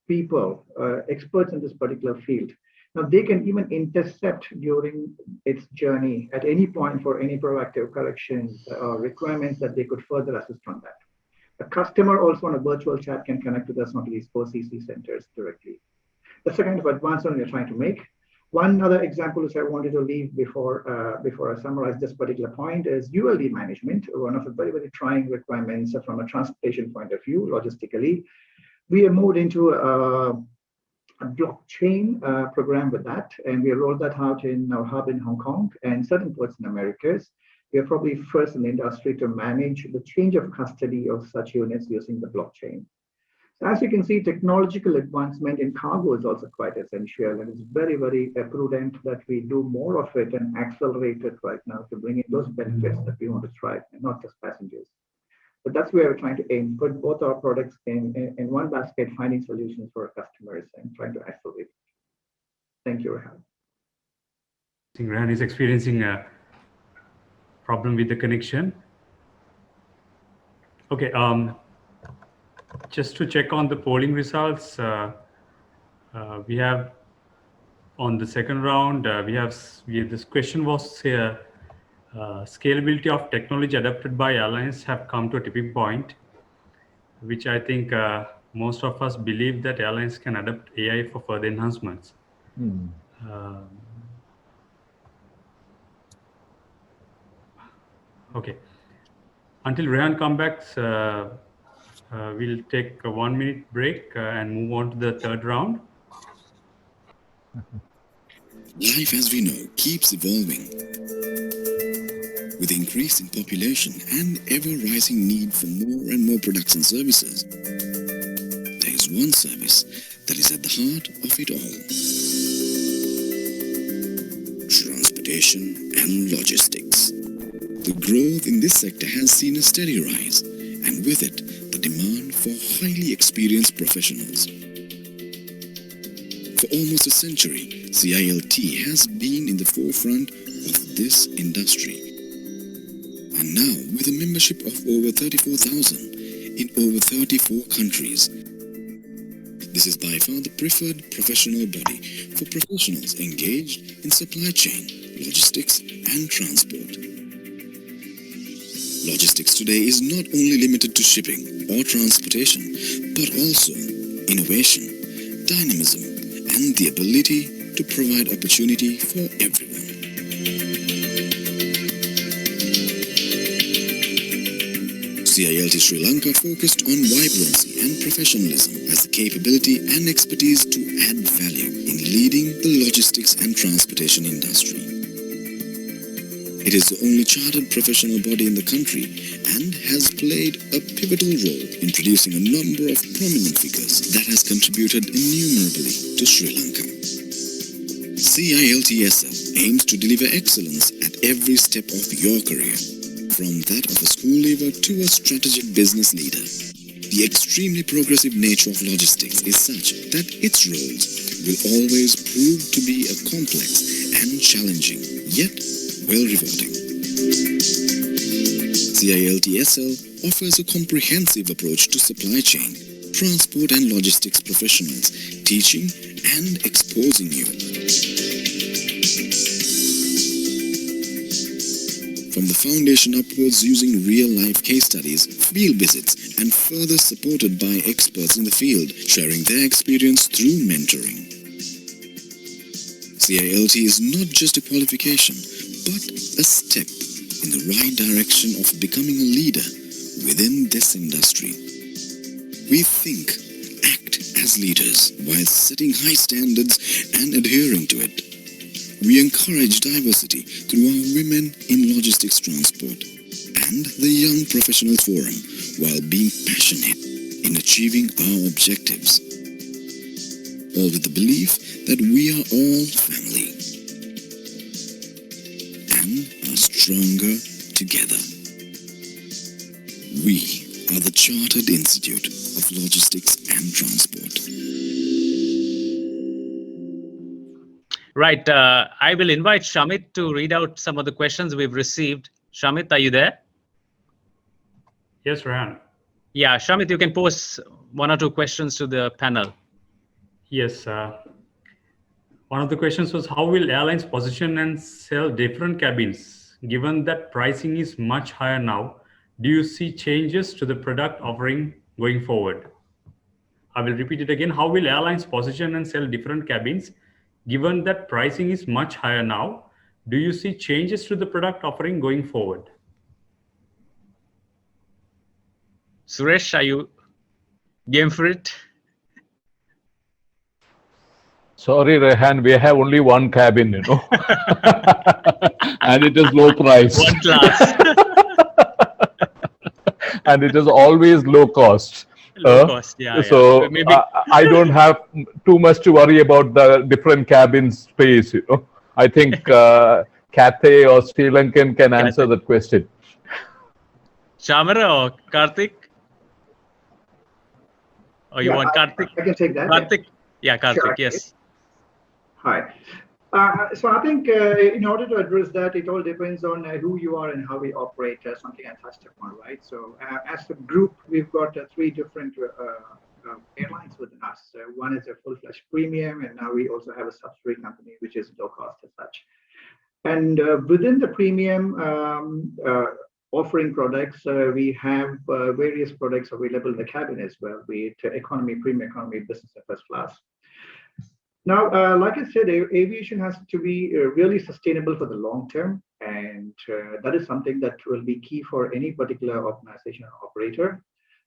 people, experts in this particular field. Now, they can even intercept during its journey at any point for any proactive corrections or requirements that they could further assist on that. The customer also on a virtual chat can connect with us onto these OCC centers directly. That's the kind of advancement we're trying to make. One other example which I wanted to leave before I summarize this particular point is ULD management, one of the very, very trying requirements from a transportation point of view, logistically. We have moved into a blockchain program with that, and we rolled that out in our hub in Hong Kong and certain ports in Americas. We are probably first in the industry to manage the change of custody of such units using the blockchain. So as you can see, technological advancement in cargo is also quite essential, and it's very, very prudent that we do more of it and accelerate it right now to bring in those benefits that we want to try, and not just passengers. But that's where we're trying to aim, put both our products in one basket, finding solutions for our customers and trying to accelerate. Thank you, Rehan. I think Rehan is experiencing a problem with the connection. Okay, just to check on the polling results, we have on the second round, this question was here. Scalability of technology adopted by airlines have come to a tipping point, which I think most of us believe that airlines can adopt AI for further enhancements. Okay. Until Rehan comes back, we'll take a 1 minute break and move on to the third round. Life, as we know, keeps evolving. With increase in population and ever-rising need for more and more products and services, there is one service that is at the heart of it all: transportation and logistics. The growth in this sector has seen a steady rise, and with it, the demand for highly experienced professionals. For almost a century, CILT has been in the forefront of this industry. And now, with a membership of over 34,000 in over 34 countries, this is by far the preferred professional body for professionals engaged in supply chain, logistics, and transport. Logistics today is not only limited to shipping or transportation, but also innovation, dynamism, and the ability to provide opportunity for everyone. CILT Sri Lanka focused on vibrancy and professionalism as the capability and expertise to add value in leading the logistics and transportation industry. It is the only chartered professional body in the country and has played a pivotal role in producing a number of prominent figures that has contributed innumerably to Sri Lanka. CILTSL aims to deliver excellence at every step of your career. from that of a school leaver to a strategic business leader. The extremely progressive nature of logistics is such that its roles will always prove to be a complex and challenging, yet well rewarding. CILT-SL offers a comprehensive approach to supply chain, transport and logistics professionals, teaching and exposing you. From the foundation upwards, using real-life case studies, field visits, and further supported by experts in the field, sharing their experience through mentoring. CILT is not just a qualification, but a step in the right direction of becoming a leader within this industry. We think, act as leaders while setting high standards and adhering to it. We encourage diversity through our Women in Logistics Transport and the Young Professionals Forum while being passionate in achieving our objectives. All with the belief that we are all family and are stronger together. We are the Chartered Institute of Logistics and Transport. Right. I will invite Shamit to read out some of the questions we've received. Shamit, are you there? Yes, Rehan. Yeah, Shamit, you can pose one or two questions to the panel. Yes. One of the questions was, how will airlines position and sell different cabins? Given that pricing is much higher now, do you see changes to the product offering going forward? I will repeat it again. How will airlines position and sell different cabins? Given that pricing is much higher now, do you see changes to the product offering going forward? Suresh, are you game for it? Sorry, Rehan, we have only one cabin, you know, and it is low price. One class. And it is always low cost. Low cost, yeah. So yeah. Maybe I don't have too much to worry about the different cabin space, you know. I think Cathay or Sri Lankan can answer that question. Shamara or Karthik? Or you want Karthik? I can take that. Karthik? Yeah, Karthik, Sure. yes. Hi. So I think in order to address that, it all depends on who you are and how we operate, something I touched upon, right? So as a group, we've got three different airlines within us. One is a full-fledged premium, and now we also have a subsidiary company, which is low cost as such. And within the premium offering products, we have various products available in the cabin as well, be it economy, premium economy, business, and first class. Now, like I said, aviation has to be really sustainable for the long term, and that is something that will be key for any particular organization or operator.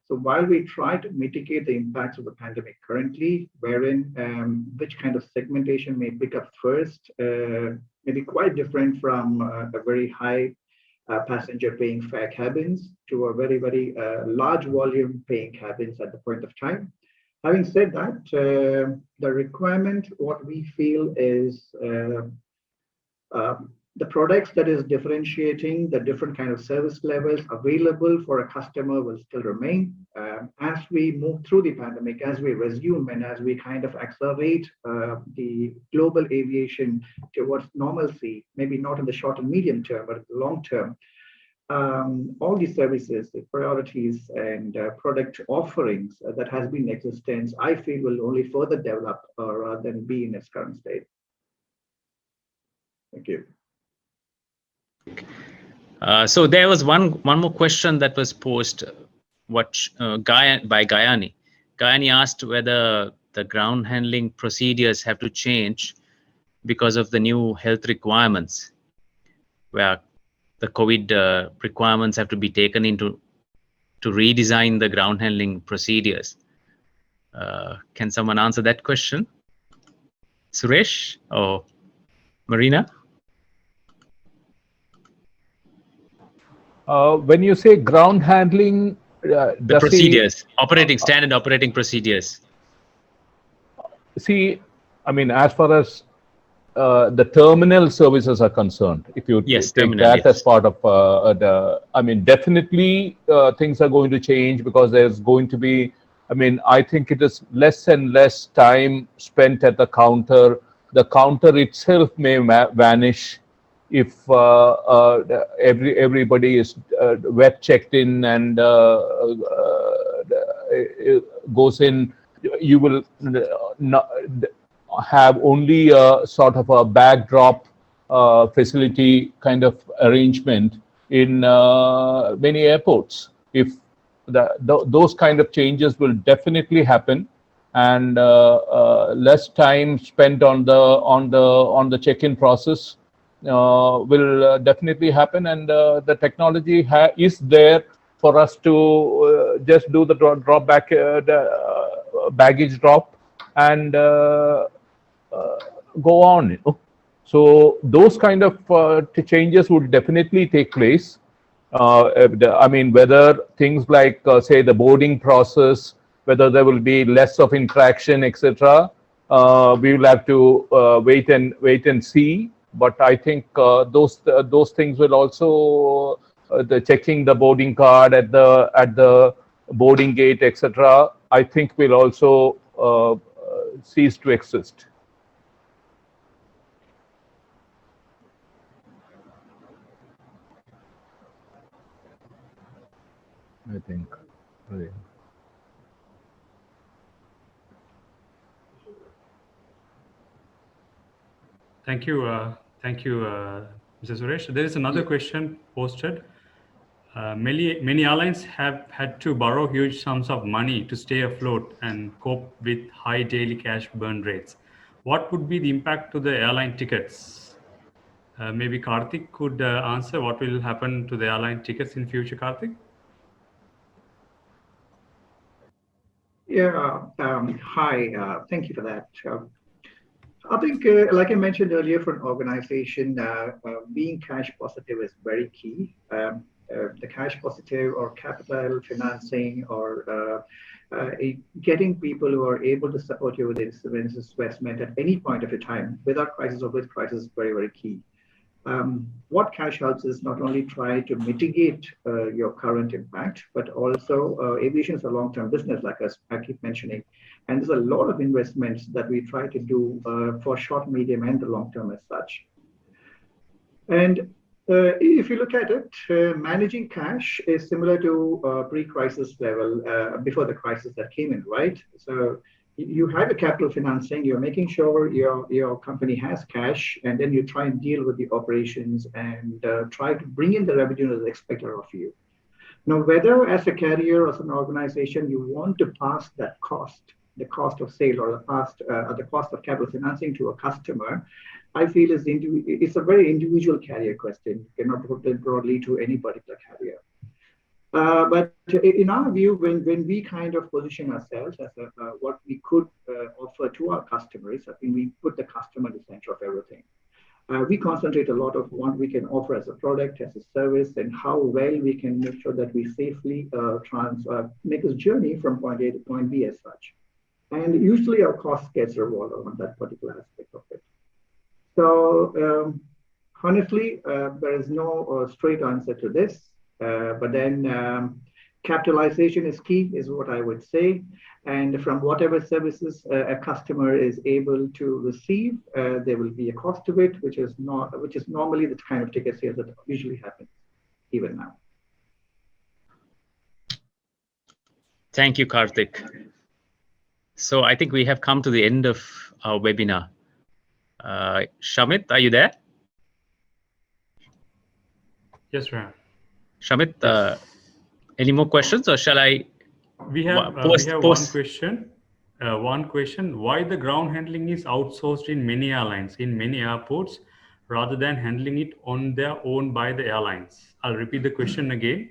So while we try to mitigate the impacts of the pandemic currently, wherein which kind of segmentation may pick up first, may be quite different from a very high passenger paying fare cabins to a very, very large volume paying cabins at the point of time. Having said that, the requirement, what we feel is the products that is differentiating the different kind of service levels available for a customer will still remain. As we move through the pandemic, as we resume and as we kind of accelerate the global aviation towards normalcy, maybe not in the short and medium term, but the long term, all these services, the priorities and product offerings that has been in existence, I feel will only further develop rather than be in its current state. Thank you. So there was one more question that was posed by Gayani. Gayani asked whether the ground handling procedures have to change because of the new health requirements, where the COVID requirements have to be taken into to redesign the ground handling procedures. Can someone answer that question? Suresh or Marina? When you say ground handling, the procedures, standard operating procedures. See, I mean, as far as the terminal services are concerned, if you Yes, take terminal, that as yes. part of I mean, definitely things are going to change, because there's going to be, I mean, I think it is less and less time spent at the counter. The counter itself may vanish if everybody is web checked in and goes in. You will not have only a sort of a backdrop facility kind of arrangement in many airports. If those kind of changes will definitely happen, and less time spent on the check-in process will definitely happen, and the technology is there for us to just do the drop back, the baggage drop, and go on. You know? So those kind of changes would definitely take place. I mean, whether things like, say, the boarding process, whether there will be less of interaction, etc. We will have to wait and see. But I think those things will also the checking the boarding card at the boarding gate, etc. I think will also cease to exist. I think. Thank you, Mr. Suresh. There is another question posted. Many airlines have had to borrow huge sums of money to stay afloat and cope with high daily cash burn rates. What would be the impact to the airline tickets? Maybe Karthik could answer what will happen to the airline tickets in future, Karthik? Yeah, hi, thank you for that. I think, like I mentioned earlier, for an organization, being cash positive is very key. The cash positive or capital financing or getting people who are able to support you with investment at any point of a time, without crisis or with crisis, is very, very key. What cash helps is not only try to mitigate your current impact, but also aviation is a long-term business, like I keep mentioning. And there's a lot of investments that we try to do for short, medium, and the long term as such. And if you look at it, managing cash is similar to pre-crisis level, before the crisis that came in, right? So you have a capital financing, you're making sure your company has cash, and then you try and deal with the operations and try to bring in the revenue that's expected of you. Now, whether as a carrier or as an organization, you want to pass that cost, the cost of sale or the cost of capital financing to a customer, I feel it's a very individual carrier question. You cannot put it broadly to any particular carrier. But in our view, when we kind of position ourselves as what we could offer to our customers, I think we put the customer at the center of everything. We concentrate a lot of what we can offer as a product, as a service, and how well we can make sure that we safely make this journey from point A to point B as such. And usually our cost gets revolved around that particular aspect of it. So honestly, there is no straight answer to this. But then capitalization is key, is what I would say. And from whatever services a customer is able to receive, there will be a cost to it, which is normally the kind of ticket sales that usually happens even now. Thank you, Karthik. So I think we have come to the end of our webinar. Shamit, are you there? Yes, Ryan. Shamit, yes. Any more questions, or shall I? We have one question. One question: why the ground handling is outsourced in many airlines, in many airports, rather than handling it on their own by the airlines? I'll repeat the question again.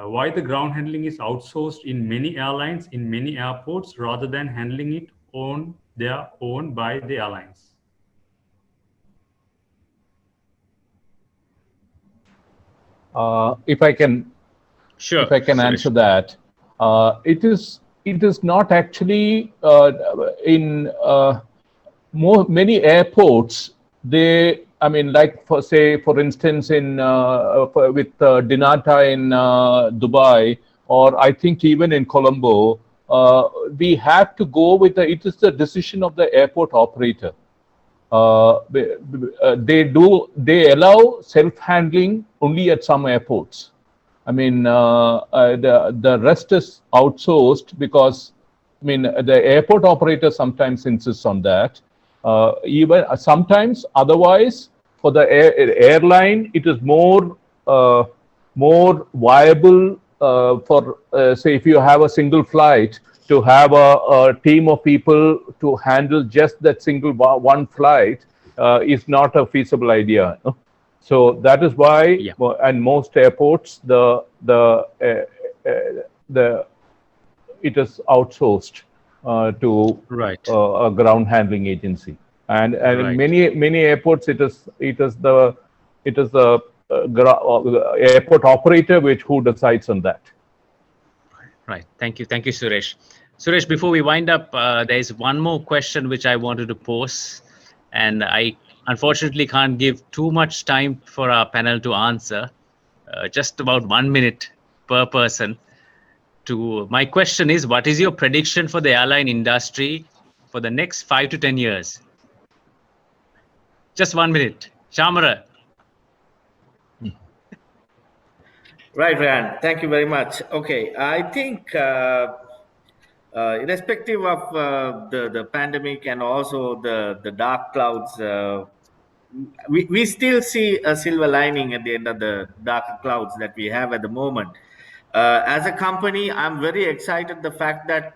Why the ground handling is outsourced in many airlines, in many airports, rather than handling it on their own by the airlines? If I can, sure, if I can answer that, it is not actually many airports, I mean, like for instance, with Dinata in Dubai, or I think even in Colombo, we have to go with it is the decision of the airport operator. They allow self-handling only at some airports. I mean, the rest is outsourced because, I mean, the airport operator sometimes insists on that. Even sometimes, otherwise, for the airline, it is more viable for say if you have a single flight, to have a team of people to handle just that single one flight is not a feasible idea. So that is why, and most airports, it is outsourced to a ground handling agency, and in many airports it is the airport operator who decides on that. Right. Thank you, Suresh. Suresh, before we wind up, there is one more question which I wanted to pose, and I unfortunately can't give too much time for our panel to answer. Just about 1 minute per person. My question is, what is your prediction for the airline industry for the next 5 to 10 years? Just 1 minute. Shamara. Right, Ryan. Thank you very much. Okay, I think irrespective of the pandemic and also the dark clouds, we still see a silver lining at the end of the dark clouds that we have at the moment. As a company, I'm very excited the fact that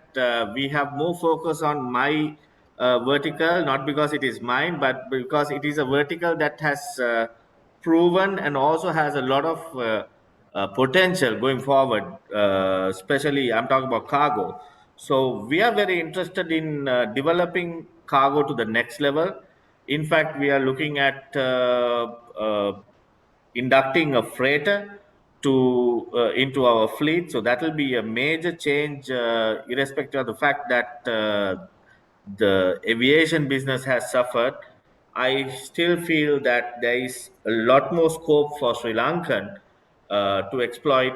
we have more focus on my vertical, not because it is mine, but because it is a vertical that has proven and also has a lot of potential going forward, especially I'm talking about cargo. So we are very interested in developing cargo to the next level. In fact, we are looking at inducting a freighter into our fleet. So that will be a major change, irrespective of the fact that the aviation business has suffered. I still feel that there is a lot more scope for Sri Lankan to exploit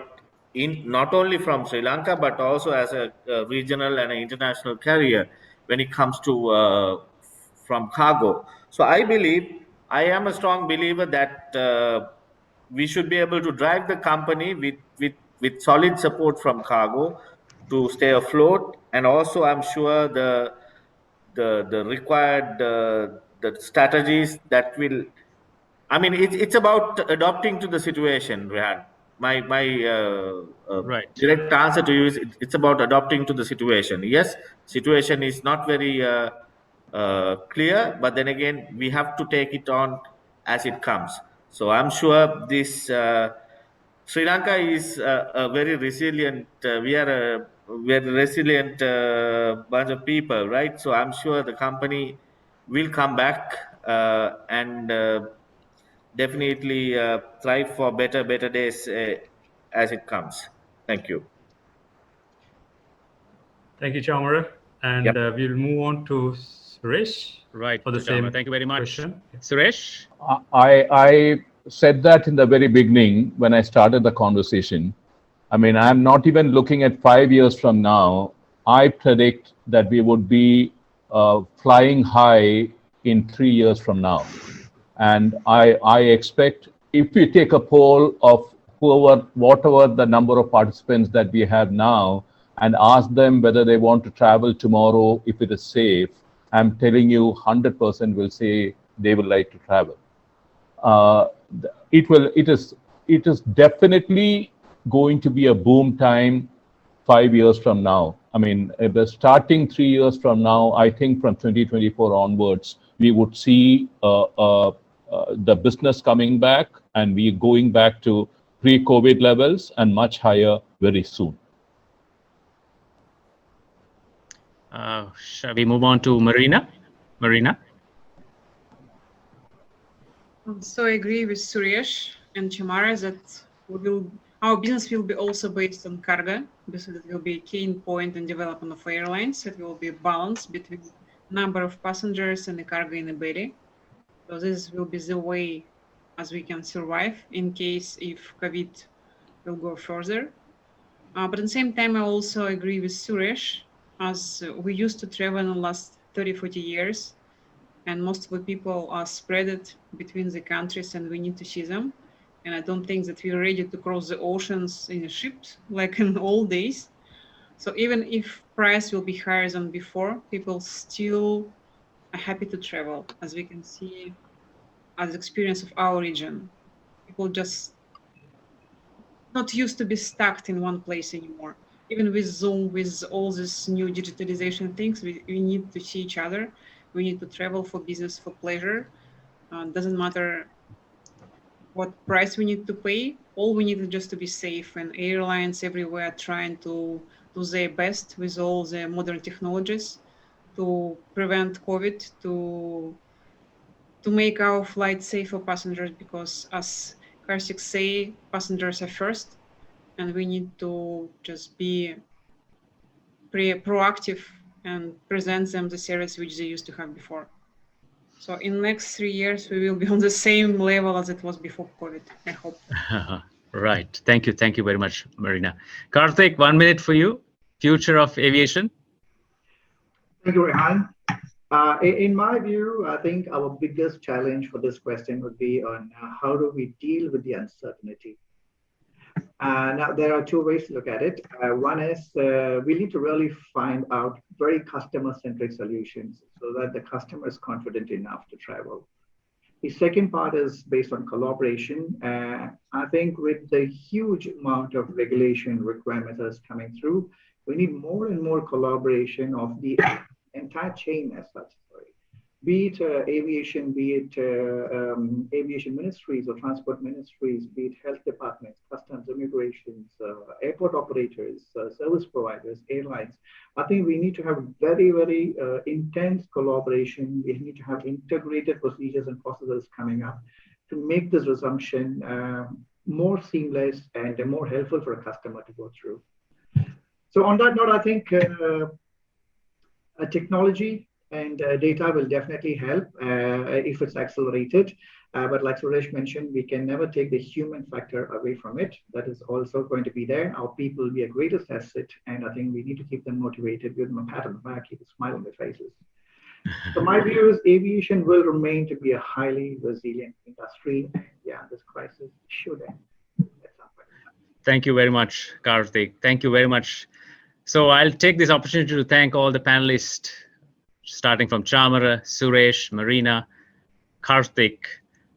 in not only from Sri Lanka but also as a regional and an international carrier when it comes to from cargo. So I am a strong believer that we should be able to drive the company with solid support from cargo to stay afloat, and also I'm sure the required the strategies that will. I mean, it's about adapting to the situation, Rehan. My direct answer to you is it's about adapting to the situation. Yes, situation is not very clear, but then again, we have to take it on as it comes. So I'm sure this Sri Lanka is a very resilient. We are a very resilient bunch of people, right? So I'm sure the company will come back and definitely thrive for better days as it comes. Thank you. Thank you, Chamara. And we'll move on to Suresh. Right. For the same Thank you very much. Question. Suresh? I said that in the very beginning when I started the conversation. I mean, I'm not even looking at 5 years from now. I predict that we would be flying high in 3 years from now. And I expect, if we take a poll of whatever the number of participants that we have now, and ask them whether they want to travel tomorrow if it is safe, I'm telling you 100% will say they would like to travel. It is definitely going to be a boom time 5 years from now. I mean, starting 3 years from now, I think from 2024 onwards, we would see the business coming back and we going back to pre-COVID levels and much higher very soon. Shall we move on to Marina? Marina? So I agree with Suresh and Chamara that our business will be also based on cargo, because it will be a key point in development of airlines. It will be a balance between number of passengers and the cargo in the belly. So this will be the way as we can survive in case if COVID will go further. But at the same time, I also agree with Suresh, as we used to travel in the last 30, 40 years, and most of the people are spread between the countries and we need to see them. And I don't think that we're ready to cross the oceans in a ship like in old days. So even if price will be higher than before, people still are happy to travel, as we can see as experience of our region. People just not used to be stuck in one place anymore. Even with Zoom, with all these new digitalization things, we need to see each other. We need to travel for business, for pleasure. Doesn't matter what price we need to pay. All we need is just to be safe, and airlines everywhere are trying to do their best with all the modern technologies to prevent COVID, to make our flight safe for passengers, because as Karthik say, passengers are first, and we need to just be proactive and present them the service which they used to have before. So in the next 3 years, we will be on the same level as it was before COVID, I hope. Right. Thank you. Thank you very much, Marina. Karthik, 1 minute for you. Future of aviation. Thank you, Rehan. In my view, I think our biggest challenge for this question would be on how do we deal with the uncertainty. Now, there are two ways to look at it. One is we need to really find out very customer-centric solutions so that the customer is confident enough to travel. The second part is based on collaboration. I think with the huge amount of regulation requirements that's coming through, we need more and more collaboration of the entire chain as such. Be it aviation, be it aviation ministries or transport ministries, be it health departments, customs, immigrations, airport operators, service providers, airlines. I think we need to have very, very intense collaboration. We need to have integrated procedures and processes coming up to make this resumption more seamless and more helpful for a customer to go through. So on that note, I think technology and data will definitely help if it's accelerated. But like Suresh mentioned, we can never take the human factor away from it. That is also going to be there. Our people will be a greatest asset, and I think we need to keep them motivated, give them a pat on the back, keep a smile on their faces. So my view is aviation will remain to be a highly resilient industry. And yeah, this crisis should end. Thank you very much, Karthik. Thank you very much. So I'll take this opportunity to thank all the panelists, starting from Chamara, Suresh, Marina, Karthik,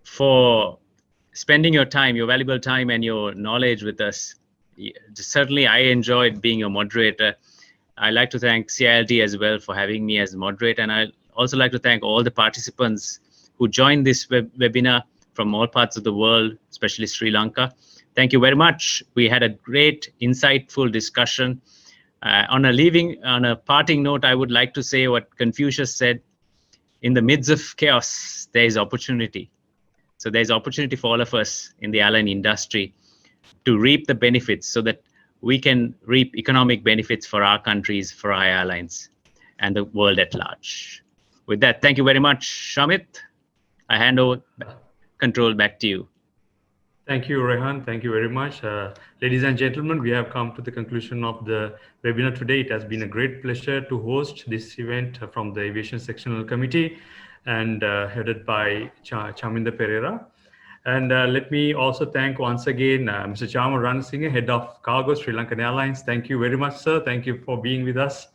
for spending your time, your valuable time and your knowledge with us. Certainly, I enjoyed being a moderator. I'd like to thank CILT as well for having me as a moderator. And I'd also like to thank all the participants who joined this webinar from all parts of the world, especially Sri Lanka. Thank you very much. We had a great, insightful discussion. On a parting note, I would like to say what Confucius said: in the midst of chaos, there is opportunity. So there's opportunity for all of us in the airline industry to reap the benefits so that we can reap economic benefits for our countries, for our airlines, and the world at large. With that, thank you very much, Shamit. I hand over control back to you. Thank you, Rehan. Thank you very much. Ladies and gentlemen, we have come to the conclusion of the webinar today. It has been a great pleasure to host this event from the Aviation Sectional Committee and headed by Chaminda Pereira. And let me also thank once again Mr. Chama Ranasinghe, Head of Cargo, Sri Lankan Airlines. Thank you very much, sir. Thank you for being with us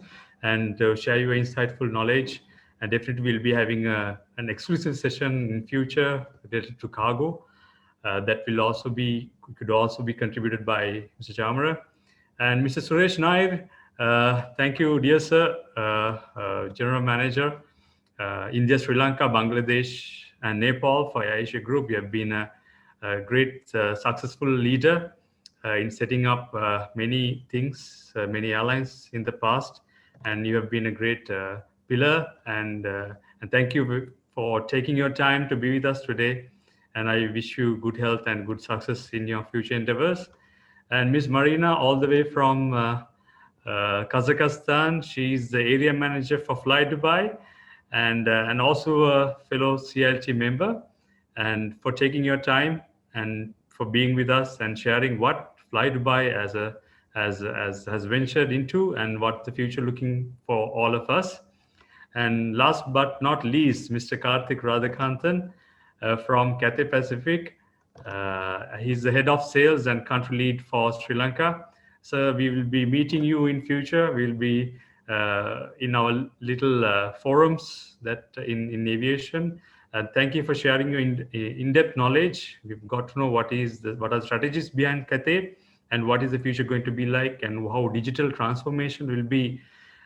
and share your insightful knowledge. And definitely we'll be having an exclusive session in future related to cargo. That could also be contributed by Mr. Chamara. And Mr. Suresh Nair, thank you, dear sir, General Manager, India, Sri Lanka, Bangladesh, and Nepal for Asia Group. You have been a great, successful leader in setting up many things, many airlines in the past, and you have been a great pillar. And thank you for taking your time to be with us today. And I wish you good health and good success in your future endeavors. And Ms. Marina, all the way from Kazakhstan, she's the area manager for Fly Dubai. and also a fellow CILT member, and for taking your time and for being with us and sharing what Fly Dubai has ventured into and what the future looking for all of us. And last but not least, Mr. Karthik Radhakanthan from Cathay Pacific. He's the head of sales and country lead for Sri Lanka. So we will be meeting you in future. We'll be in our little forums that in aviation. And thank you for sharing your in-depth knowledge. We've got to know what are the strategies behind Cathay and what is the future going to be like and how digital transformation will be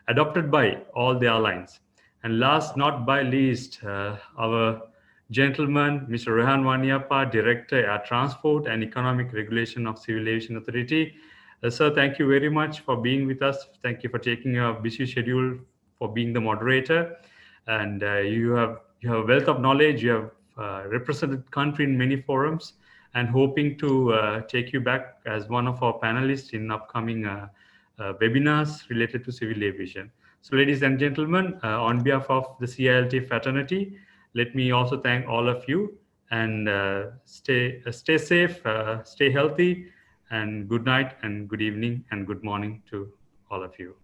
adopted by all the airlines. And last not by least, our gentleman, Mr. Rehan Waniappa, Director, Air Transport and Economic Regulation of Civil Aviation Authority. Sir, thank you very much for being with us. Thank you for taking a busy schedule for being the moderator. And you have a wealth of knowledge. You have represented country in many forums, and hoping to take you back as one of our panelists in upcoming webinars related to civil aviation. So ladies and gentlemen, on behalf of the CILT fraternity, let me also thank all of you, and stay safe, stay healthy, and good night and good evening and good morning to all of you.